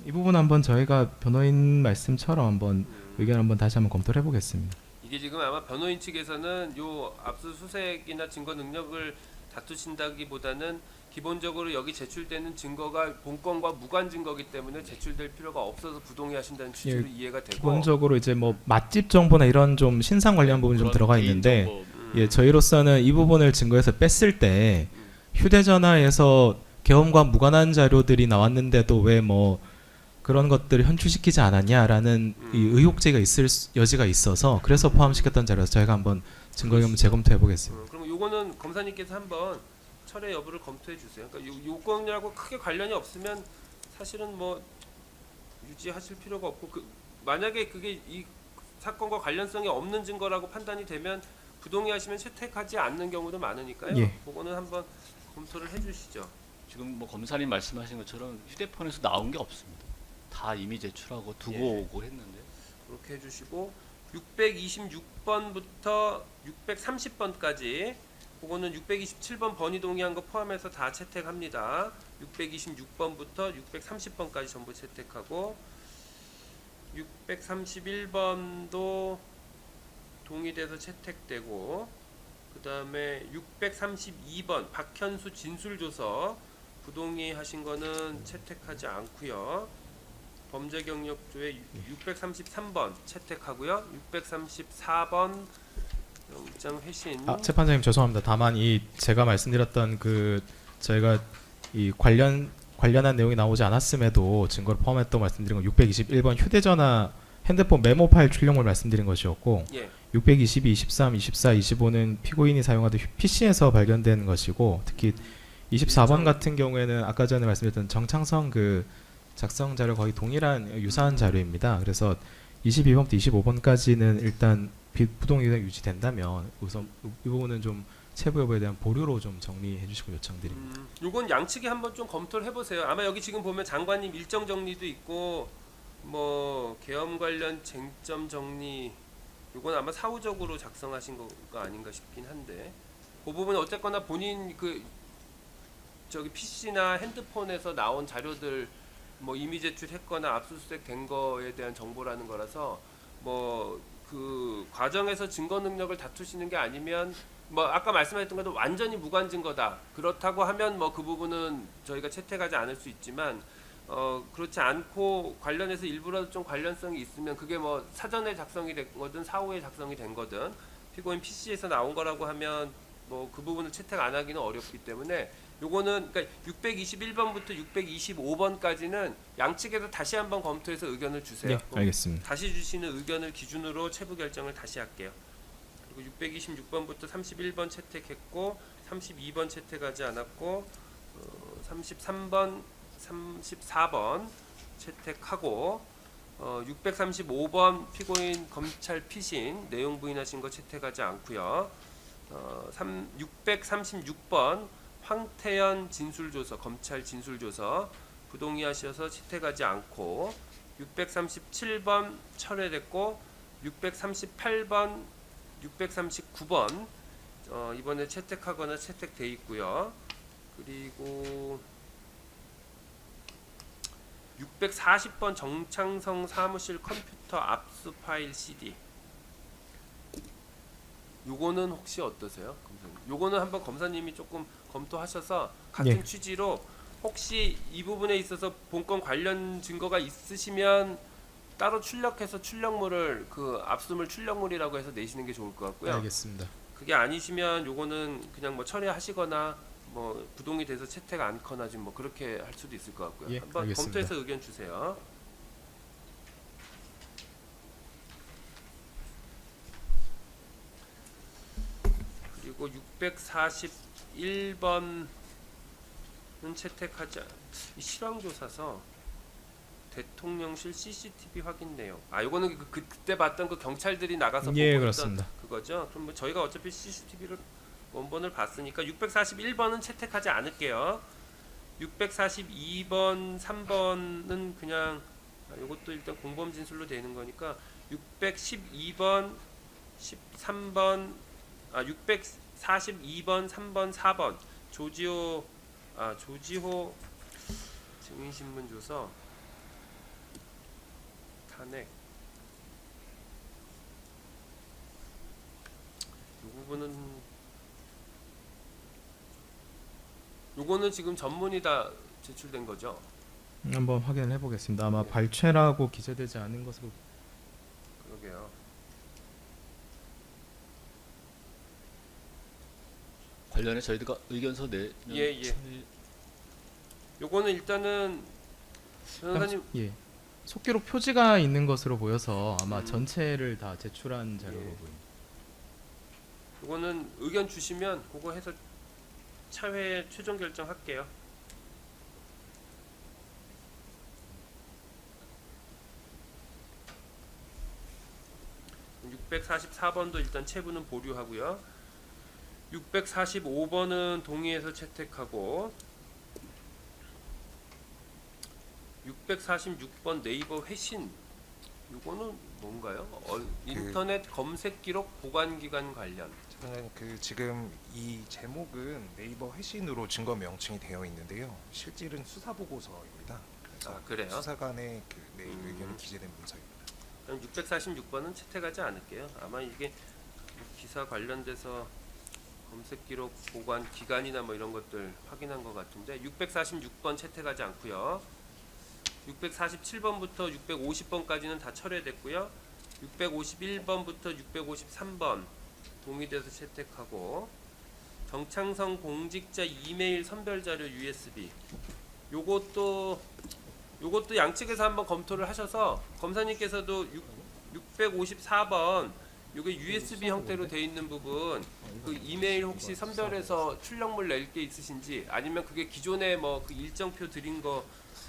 이 부분 한번 저희가 변호인 말씀처럼 한번 의견 한번 다시 한번 검토를 해보겠습니다. 이게 지금 아마 변호인 측에서는 요 압수수색이나 증거 능력을 다투신다기보다는 기본적으로 여기 제출되는 증거가 본건과 무관 증거이기 때문에 제출될 필요가 없어서 부동의하신다는 취지로 이해가 되고, 기본적으로 이제 뭐 맛집 정보나 이런 좀 신상 관련 부분이 좀 그런 들어가 개인 있는데 정보, 예, 저희로서는 이 부분을 증거에서 뺐을 때 휴대전화에서 계엄과 무관한 자료들이 나왔는데도 왜 뭐 그런 것들을 현출시키지 않았냐라는 이 의혹제가 있을 여지가 있어서 그래서 포함시켰던 자료라서 저희가 한번 증거를 한번 재검토해 보겠습니다. 그럼 요거는 검사님께서 한번 철회 여부를 검토해 주세요. 그러니까 요건이라고 크게 관련이 없으면 사실은 뭐 유지하실 필요가 없고, 만약에 그게 이 사건과 관련성이 없는 증거라고 판단이 되면 부동의하시면 채택하지 않는 경우도 많으니까요. 예. 그거는 한번 검토를 해주시죠. 지금 뭐 검사님 말씀하신 것처럼 휴대폰에서 나온 게 없습니다. 다 이미 제출하고 두고 예. 오고 했는데 그렇게 해주시고 626번부터 630번까지 그거는 627번 번이 동의한 거 포함해서 다 채택합니다. 626번부터 630번까지 전부 채택하고 631번도 동의돼서 채택되고, 그 다음에 632번 박현수 진술조서 부동의하신 거는 채택하지 않고요. 범죄경력조에 633번 채택하고요. 634번 영장 회신. 재판장님 죄송합니다. 다만 이 제가 말씀드렸던 그 저희가 이 관련한 내용이 나오지 않았음에도 증거를 포함했다고 말씀드린 건 621번 휴대전화 핸드폰 메모 파일 출력물 말씀드린 것이었고, 예. 622, 23, 24, 25는 피고인이 사용하던 PC에서 발견된 것이고, 특히 24번 같은 경우에는 아까 전에 말씀드렸던 정창성 그 작성 자료 거의 동일한 유사한 자료입니다. 그래서 22번부터 25번까지는 일단 부동의가 유지된다면 우선 이 부분은 좀 체부 여부에 대한 보류로 좀 정리해 주시고 요청드립니다. 요건 양측이 한번 좀 검토를 해보세요. 아마 여기 지금 보면 장관님 일정 정리도 있고 뭐 계엄 관련 쟁점 정리 이건 아마 사후적으로 작성하신 거가 아닌가 싶긴 한데 그 부분은 어쨌거나 본인 그 저기 PC나 핸드폰에서 나온 자료들 뭐 이미 제출했거나 압수수색 된 거에 대한 정보라는 거라서 뭐 그 과정에서 증거 능력을 다투시는 게 아니면 뭐 아까 말씀하셨던 것도 완전히 무관 증거다 그렇다고 하면 뭐 그 부분은 저희가 채택하지 않을 수 있지만 그렇지 않고 관련해서 일부라도 좀 관련성이 있으면 그게 뭐 사전에 작성이 된 거든 사후에 작성이 된 거든 피고인 PC에서 나온 거라고 하면 뭐 그 부분을 채택 안 하기는 어렵기 때문에 요거는 그러니까 621번부터 625번까지는 양측에서 다시 한번 검토해서 의견을 주세요. 예, 알겠습니다. 다시 주시는 의견을 기준으로 체부 결정을 다시 할게요. 그리고 626번부터 31번 채택했고 32번 채택하지 않았고 33번, 34번 채택하고 635번 피고인 검찰 피신 내용 부인하신 거 채택하지 않고요. 636번 황태현 진술조서 검찰 진술조서 부동의하셔서 채택하지 않고 637번 철회됐고 638번 639번 이번에 채택하거나 채택돼 있고요. 그리고 640번 정창성 사무실 컴퓨터 압수 파일 CD 요거는 혹시 어떠세요? 검사님? 요거는 한번 검사님이 조금 검토하셔서 같은 예. 취지로 혹시 이 부분에 있어서 본건 관련 증거가 있으시면 따로 출력해서 출력물을 그 압수물 출력물이라고 해서 내시는 게 좋을 것 같고요. 알겠습니다. 그게 아니시면 요거는 그냥 뭐 처리하시거나 뭐 부동이 돼서 채택 않거나 지금 뭐 그렇게 할 수도 있을 것 같고요. 예, 한번 알겠습니다. 검토해서 의견 주세요. 그리고 641번은 채택하지 이 실황조사서 대통령실 CCTV 확인 내용. 아, 요거는 그때 봤던 그 경찰들이 나가서 예, 보고 그렇습니다. 있던 그거죠. 그럼 뭐 저희가 어차피 CCTV를 원본을 봤으니까 641번은 채택하지 않을게요. 642번, 3번은 그냥 요것도 일단 공범 진술로 되는 거니까 612번, 13번, 642번, 3번, 4번 조지호 증인신문 조서 탄핵 이 부분은 요거는 지금 전문이 다 제출된 거죠? 한번 확인을 해보겠습니다. 아마 발췌라고 기재되지 않은 것으로 그러게요. 관련해 저희가 의견서 내면 예. 요거는 일단은 변호사님 예. 속기록 표지가 있는 것으로 보여서 아마 음. 전체를 다 제출한 자료로 예. 보입니다. 요거는 의견 주시면 그거 해서 차회 최종 결정할게요. (644번도) 일단 체부는 보류하고요. 645번은 동의해서 채택하고 646번 네이버 회신 요거는 뭔가요? 인터넷 검색 기록 보관 기간 관련. 저는 그 지금 이 제목은 네이버 회신으로 증거 명칭이 되어 있는데요. 실질은 수사 보고서입니다. 그래서 아, 그래요? 수사관의 그 의견이 기재된 문서입니다. 그럼 646번은 채택하지 않을게요. 아마 이게 기사 관련돼서 검색 기록 보관 기간이나 뭐 이런 것들 확인한 것 같은데 646번 채택하지 않고요. 647번부터 650번까지는 다 철회됐고요. 651번부터 653번 동의돼서 채택하고 정창성 공직자 이메일 선별 자료 USB 요것도 양측에서 한번 검토를 하셔서 검사님께서도 654번 요게 USB 형태로 돼 있는 부분 그 이메일 혹시 선별해서 출력물 낼 게 있으신지 아니면 그게 기존에 뭐 그 일정표 드린 거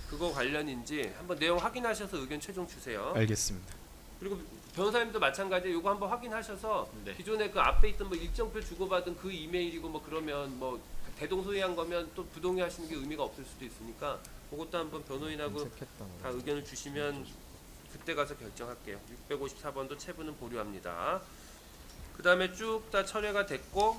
그거 관련인지 한번 내용 확인하셔서 의견 최종 주세요. 알겠습니다. 그리고 변호사님도 마찬가지로 이거 한번 확인하셔서 네. 기존에 그 앞에 있던 뭐 일정표 주고받은 그 이메일이고 뭐 그러면 뭐 대동소이한 거면 또 부동의 하시는 게 의미가 없을 수도 있으니까 그것도 한번 변호인하고 다 의견을 주시면 그때 가서 결정할게요. 654번도 체부는 보류합니다. 그 다음에 쭉 다 철회가 됐고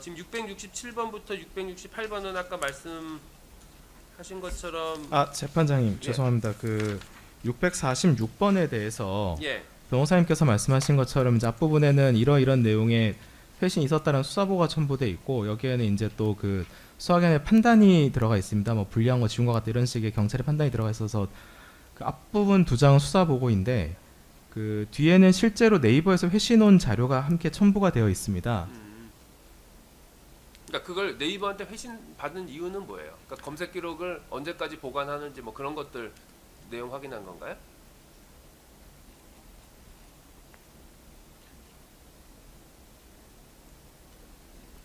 지금 667번부터 668번은 아까 말씀하신 것처럼 아 재판장님 예. 죄송합니다. 그 646번에 대해서 예, 변호사님께서 말씀하신 것처럼 이제 앞부분에는 이런 내용의 회신이 있었다는 수사보고가 첨부돼 있고 여기에는 이제 또 그 수사기관의 판단이 들어가 있습니다. 뭐 불리한 거 지운 것 같다 이런 식의 경찰의 판단이 들어가 있어서 그 앞부분 두 장은 수사보고인데 그 뒤에는 실제로 네이버에서 회신온 자료가 함께 첨부가 되어 있습니다. 그러니까 그걸 네이버한테 회신 받은 이유는 뭐예요? 그러니까 검색 기록을 언제까지 보관하는지 뭐 그런 것들 내용 확인한 건가요?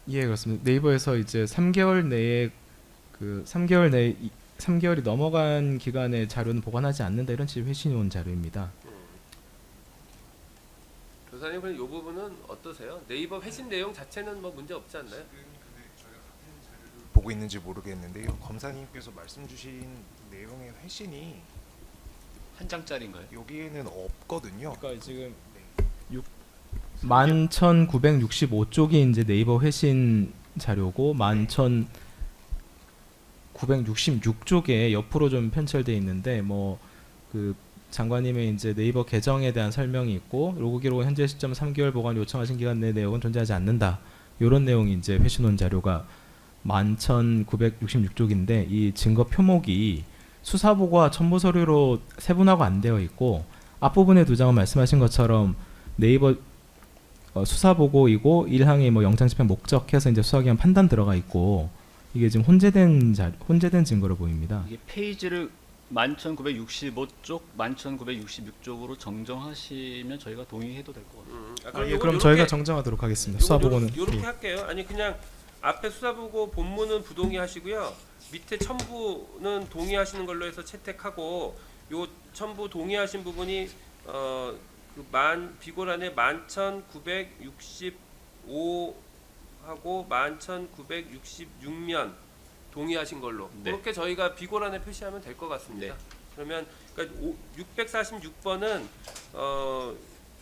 예, 그렇습니다. 네이버에서 이제 3개월 내에 그 3개월이 넘어간 기간의 자료는 보관하지 않는다 이런 식의 회신이 온 자료입니다. 교사님 그럼 이 부분은 어떠세요? 네이버 회신 내용 자체는 뭐 문제 없지 않나요? 보고 있는지 모르겠는데요. 검사님께서 말씀 주신 내용의 회신이 한 장짜리인가요? 여기에는 없거든요. 그러니까 지금 11,965쪽이 이제 네이버 회신 자료고 11,966쪽에 옆으로 좀 편철돼 있는데 뭐 그 장관님의 이제 네이버 계정에 대한 설명이 있고 로그 기록은 현재 시점 3개월 보관 요청하신 기간 내 내용은 존재하지 않는다. 이런 내용이 이제 회신온 자료가 11,966쪽인데 이 증거 표목이 수사 보고와 첨부 서류로 세분화가 안 되어 있고 앞부분의 두 장은 말씀하신 것처럼 네이버 수사 보고이고 1항이 뭐 영장 집행 목적해서 이제 수사기관 판단 들어가 있고 이게 지금 혼재된 증거로 보입니다. 이게 페이지를 11,965쪽, 11,966쪽으로 정정하시면 저희가 동의해도 될 것 같아요. 예, 그럼 저희가 정정하도록 하겠습니다. 수사 보고는 요렇게 할게요. 아니 그냥 앞에 수사 보고 본문은 부동의하시고요. 밑에 첨부는 동의하시는 걸로 해서 채택하고 요 첨부 동의하신 부분이 비고란에 11,965하고 11,966면 동의하신 걸로 네. 그렇게 저희가 비고란에 표시하면 될 것 같습니다. 네. 그러면 그러니까 646번은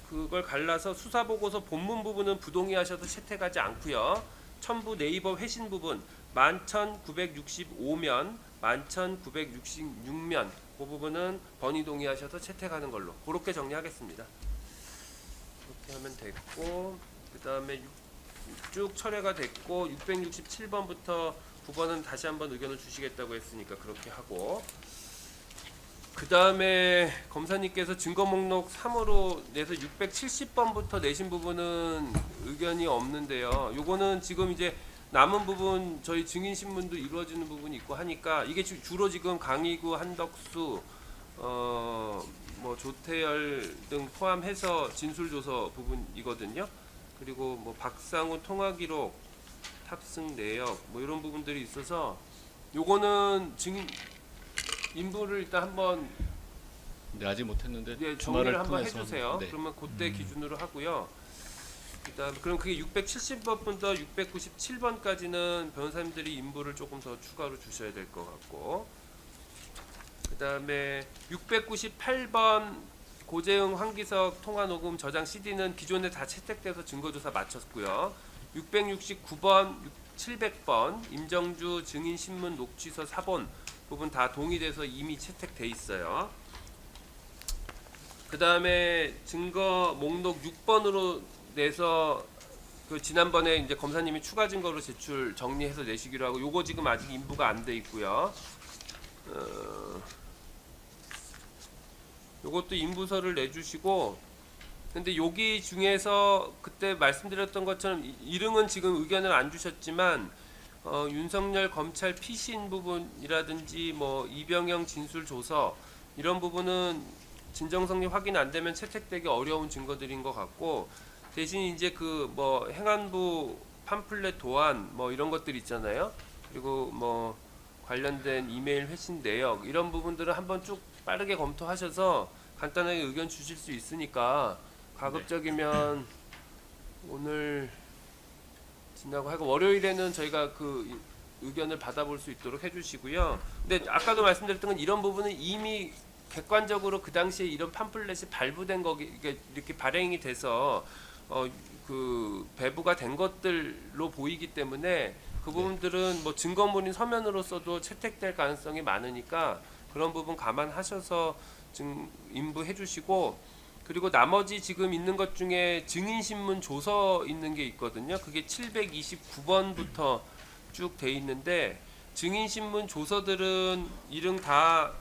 그걸 갈라서 수사 보고서 본문 부분은 부동의하셔도 채택하지 않고요. 첨부 네이버 회신 부분 11,965면 11,966면 그 부분은 번의 동의하셔서 채택하는 걸로 그렇게 정리하겠습니다. 그렇게 하면 됐고 그 다음에 쭉 철회가 됐고 667번부터 9번은 다시 한번 의견을 주시겠다고 했으니까 그렇게 하고 그 다음에 검사님께서 증거 목록 3으로 내서 670번부터 내신 부분은 의견이 없는데요. 요거는 지금 이제 남은 부분 저희 증인 신문도 이루어지는 부분이 있고 하니까 이게 주로 지금 강희구, 한덕수, 뭐 조태열 등 포함해서 진술조서 부분이거든요. 그리고 뭐 박상우 통화기록 탑승 내역 뭐 이런 부분들이 있어서 요거는 증인 인부를 일단 한번 네, 아직 못했는데 예, 주말을 정리를 한번 통해서 해주세요. 네. 그러면 그때 기준으로 하고요. 그다음 그럼 그게 670번부터 697번까지는 변호사님들이 인부를 조금 더 추가로 주셔야 될 것 같고 그다음에 698번 고재응 황기석 통화 녹음 저장 CD는 기존에 다 채택돼서 증거조사 마쳤고요. 669번, 700번 임정주 증인 신문 녹취서 사본 부분 다 동의돼서 이미 채택돼 있어요. 그 다음에 증거 목록 6번으로 내서 그 지난번에 이제 검사님이 추가 증거로 제출 정리해서 내시기로 하고 요거 지금 아직 인부가 안 돼 있고요. 요것도 인부서를 내주시고 근데 여기 중에서 그때 말씀드렸던 것처럼 이릉은 지금 의견을 안 주셨지만 윤석열 검찰 피신 부분이라든지 뭐 이병영 진술 조서 이런 부분은 진정성이 확인 안 되면 채택되기 어려운 증거들인 것 같고 대신 이제 그 뭐 행안부 팜플렛 도안 뭐 이런 것들 있잖아요. 그리고 뭐 관련된 이메일 회신 내역 이런 부분들은 한번 쭉 빠르게 검토하셔서 간단하게 의견 주실 수 있으니까 가급적이면 오늘 지나고 하고 월요일에는 저희가 그 의견을 받아볼 수 있도록 해주시고요. 근데 아까도 말씀드렸던 건 이런 부분은 이미 객관적으로 그 당시에 이런 팜플렛이 발부된 거기 이렇게 발행이 돼서 그 배부가 된 것들로 보이기 때문에 그 부분들은 뭐 증거물인 서면으로서도 채택될 가능성이 많으니까 그런 부분 감안하셔서 인부해 주시고, 그리고 나머지 지금 있는 것 중에 증인신문 조서 있는 게 있거든요. 그게 729번부터 쭉 돼 있는데 증인신문 조서들은 일응 다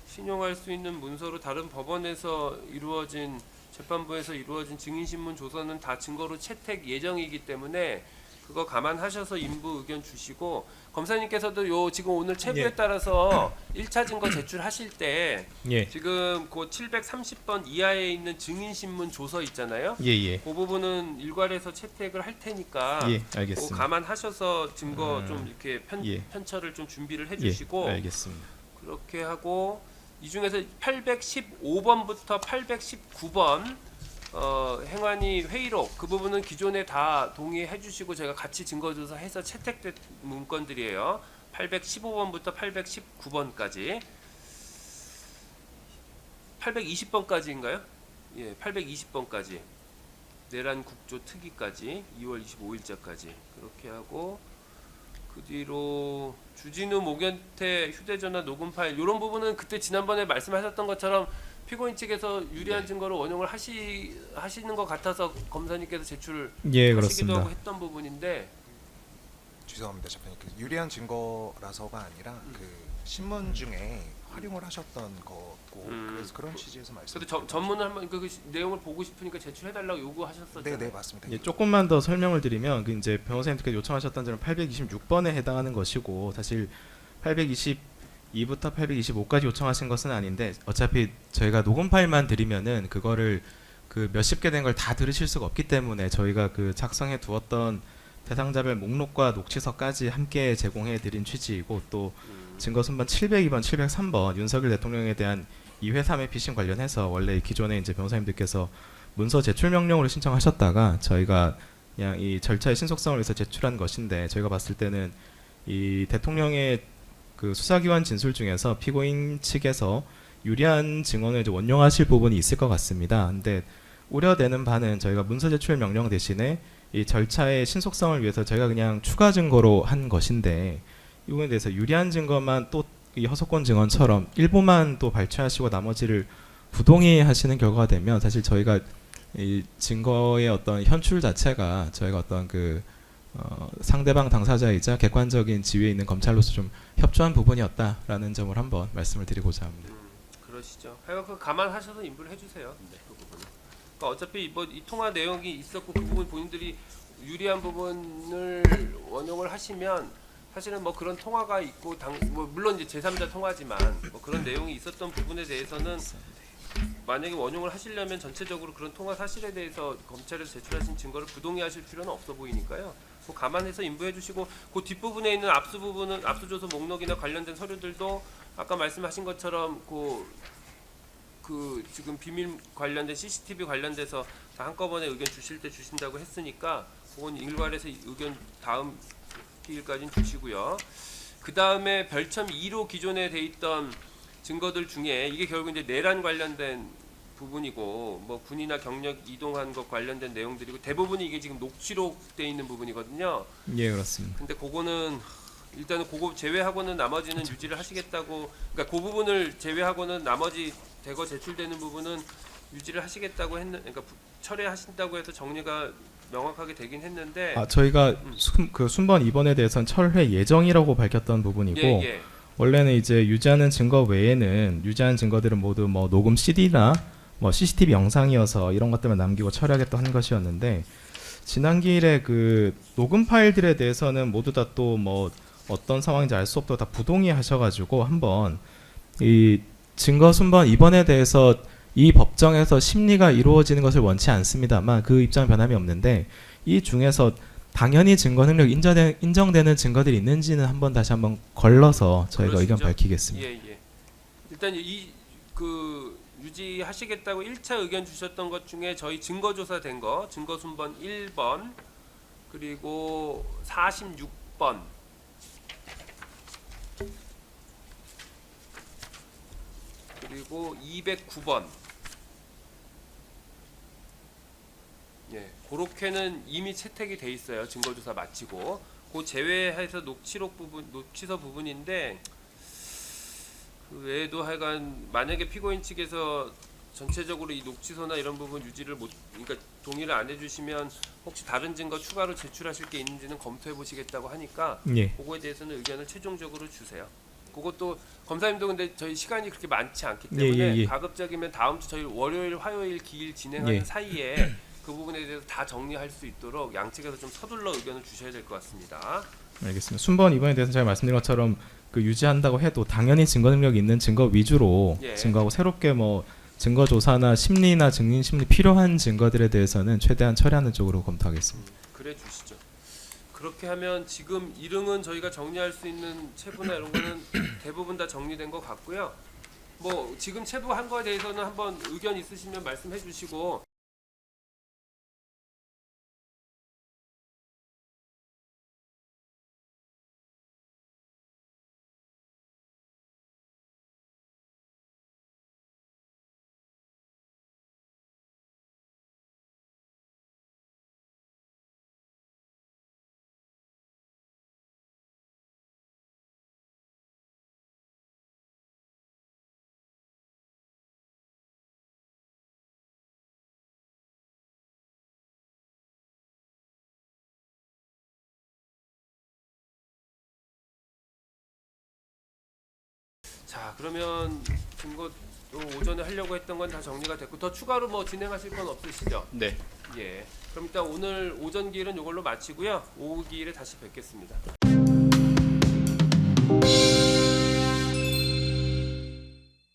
신용할 수 있는 문서로 다른 법원에서 이루어진 재판부에서 이루어진 증인신문 조서는 다 증거로 채택 예정이기 때문에 그거 감안하셔서 인부 의견 주시고, 검사님께서도 요 지금 오늘 체부에 예. 따라서 1차 증거 제출하실 때 예. 지금 그 730번 이하에 있는 증인신문 조서 있잖아요. 예. 그 부분은 일괄해서 채택을 할 테니까 예. 그거 알겠습니다. 감안하셔서 증거 좀 이렇게 예. 편철을 좀 준비를 예. 해주시고, 알겠습니다. 그렇게 하고 이 중에서 815번부터 819번 행안위 회의록 그 부분은 기존에 다 동의해 주시고 제가 같이 증거조사해서 채택된 문건들이에요. 815번부터 819번까지 820번까지인가요? 예, 820번까지 내란 국조 특위까지 2월 25일자까지 그렇게 하고, 그 뒤로 주진우 모견태 휴대전화 녹음 파일 이런 부분은 그때 지난번에 말씀하셨던 것처럼 피고인 측에서 유리한 증거로 원용을 하시는 것 같아서 검사님께서 제출을 예, 하시기도 그렇습니다. 하고 했던 부분인데, 죄송합니다, 재판님. 그 유리한 증거라서가 아니라 그 신문 중에 활용을 하셨던 거고 그래서 그런 취지에서 말씀. 그래도 전문을 한번 그 내용을 보고 싶으니까 제출해달라고 요구하셨었잖아요. 네, 맞습니다. 예, 조금만 더 설명을 드리면 그 이제 변호사님께서 요청하셨던 점은 826번에 해당하는 것이고, 사실 822부터 825까지 요청하신 것은 아닌데 어차피 저희가 녹음 파일만 드리면은 그거를 그 몇십 개 된 걸 다 들으실 수가 없기 때문에 저희가 그 작성해 두었던 대상자별 목록과 녹취서까지 함께 제공해 드린 취지이고, 또 증거 순번 702번, 703번 윤석열 대통령에 대한 2회 3회 피싱 관련해서 원래 기존에 이제 변호사님들께서 문서 제출 명령으로 신청하셨다가 저희가 그냥 이 절차의 신속성을 위해서 제출한 것인데, 저희가 봤을 때는 이 대통령의 그 수사기관 진술 중에서 피고인 측에서 유리한 증언을 이제 원용하실 부분이 있을 것 같습니다. 근데 우려되는 바는 저희가 문서 제출 명령 대신에 이 절차의 신속성을 위해서 저희가 그냥 추가 증거로 한 것인데, 이 부분에 대해서 유리한 증거만 또 이 허석권 증언처럼 일부만 또 발췌하시고 나머지를 부동의하시는 결과가 되면 사실 저희가 이 증거의 어떤 현출 자체가 저희가 어떤 그 상대방 당사자이자 객관적인 지위에 있는 검찰로서 좀 협조한 부분이었다라는 점을 한번 말씀을 드리고자 합니다. 그러시죠. 하여간 그 감안하셔서 인부를 해주세요. 그 부분은. 그러니까 어차피 뭐 이 통화 내용이 있었고 그 부분 본인들이 유리한 부분을 원용을 하시면 사실은 뭐 그런 통화가 있고 뭐 물론 이제 제3자 통화지만 뭐 그런 내용이 있었던 부분에 대해서는 만약에 원용을 하시려면 전체적으로 그런 통화 사실에 대해서 검찰에서 제출하신 증거를 부동의하실 필요는 없어 보이니까요. 그 감안해서 인부해 주시고, 그 뒷부분에 있는 압수 부분은 압수조서 목록이나 관련된 서류들도 아까 말씀하신 것처럼 그 지금 비밀 관련된 CCTV 관련돼서 다 한꺼번에 의견 주실 때 주신다고 했으니까 그건 일괄해서 의견 다음 기일까지는 주시고요. 그 다음에 별첨 2로 기존에 돼 있던 증거들 중에 이게 결국 이제 내란 관련된 부분이고 뭐 군이나 경력 이동한 것 관련된 내용들이고 대부분이 이게 지금 녹취록 돼 있는 부분이거든요. 예, 그렇습니다. 근데 그거는 일단은 그거 제외하고는 나머지는 유지를 하시겠다고, 그러니까 그 부분을 제외하고는 나머지 대거 제출되는 부분은 유지를 하시겠다고 그러니까 철회하신다고 해서 정리가 명확하게 되긴 했는데, 저희가 그 순번 2번에 대해서는 철회 예정이라고 밝혔던 부분이고, 예. 원래는 이제 유지하는 증거 외에는 유지하는 증거들은 모두 뭐 녹음 CD나 뭐 CCTV 영상이어서 이런 것들만 남기고 처리하겠다 한 것이었는데, 지난 기일에 그 녹음 파일들에 대해서는 모두 다 또 뭐 어떤 상황인지 알 수 없도록 다 부동의 하셔가지고 한번 이 증거 순번 2번에 대해서 이 법정에서 심리가 이루어지는 것을 원치 않습니다만 그 입장 변함이 없는데, 이 중에서 당연히 증거 능력 인정되는 증거들이 있는지는 다시 한번 걸러서 저희가 의견 그러시죠. 밝히겠습니다. 예. 일단 그 유지하시겠다고 1차 의견 주셨던 것 중에 저희 증거조사 된 거 증거 순번 1번 그리고 46번 그리고 209번. 예, 그렇게는 이미 채택이 돼 있어요. 증거조사 마치고. 그 제외해서 녹취서 부분인데 그 외에도 하여간 만약에 피고인 측에서 전체적으로 이 녹취서나 이런 부분 유지를 그러니까 동의를 안 해주시면 혹시 다른 증거 추가로 제출하실 게 있는지는 검토해 보시겠다고 하니까 예. 그거에 대해서는 의견을 최종적으로 주세요. 그것도 검사님도 근데 저희 시간이 그렇게 많지 않기 때문에 예. 가급적이면 다음 주 저희 월요일, 화요일 기일 진행하는 예. 사이에 그 부분에 대해서 다 정리할 수 있도록 양측에서 좀 서둘러 의견을 주셔야 될 것 같습니다. 알겠습니다. 순번 이번에 대해서 제가 말씀드린 것처럼 그 유지한다고 해도 당연히 증거 능력이 있는 증거 위주로 예. 증거하고 새롭게 뭐 증거 조사나 심리나 증인 심리 필요한 증거들에 대해서는 최대한 처리하는 쪽으로 검토하겠습니다. 그래 주시죠. 그렇게 하면 지금 일응은 저희가 정리할 수 있는 체부나 이런 거는 대부분 다 정리된 것 같고요. 뭐 지금 체부한 거에 대해서는 한번 의견 있으시면 말씀해 주시고 자 그러면 증거 오전에 하려고 했던 건 다 정리가 됐고 더 추가로 뭐 진행하실 건 없으시죠? 네. 예. 그럼 일단 오늘 오전 기일은 이걸로 마치고요. 오후 기일에 다시 뵙겠습니다.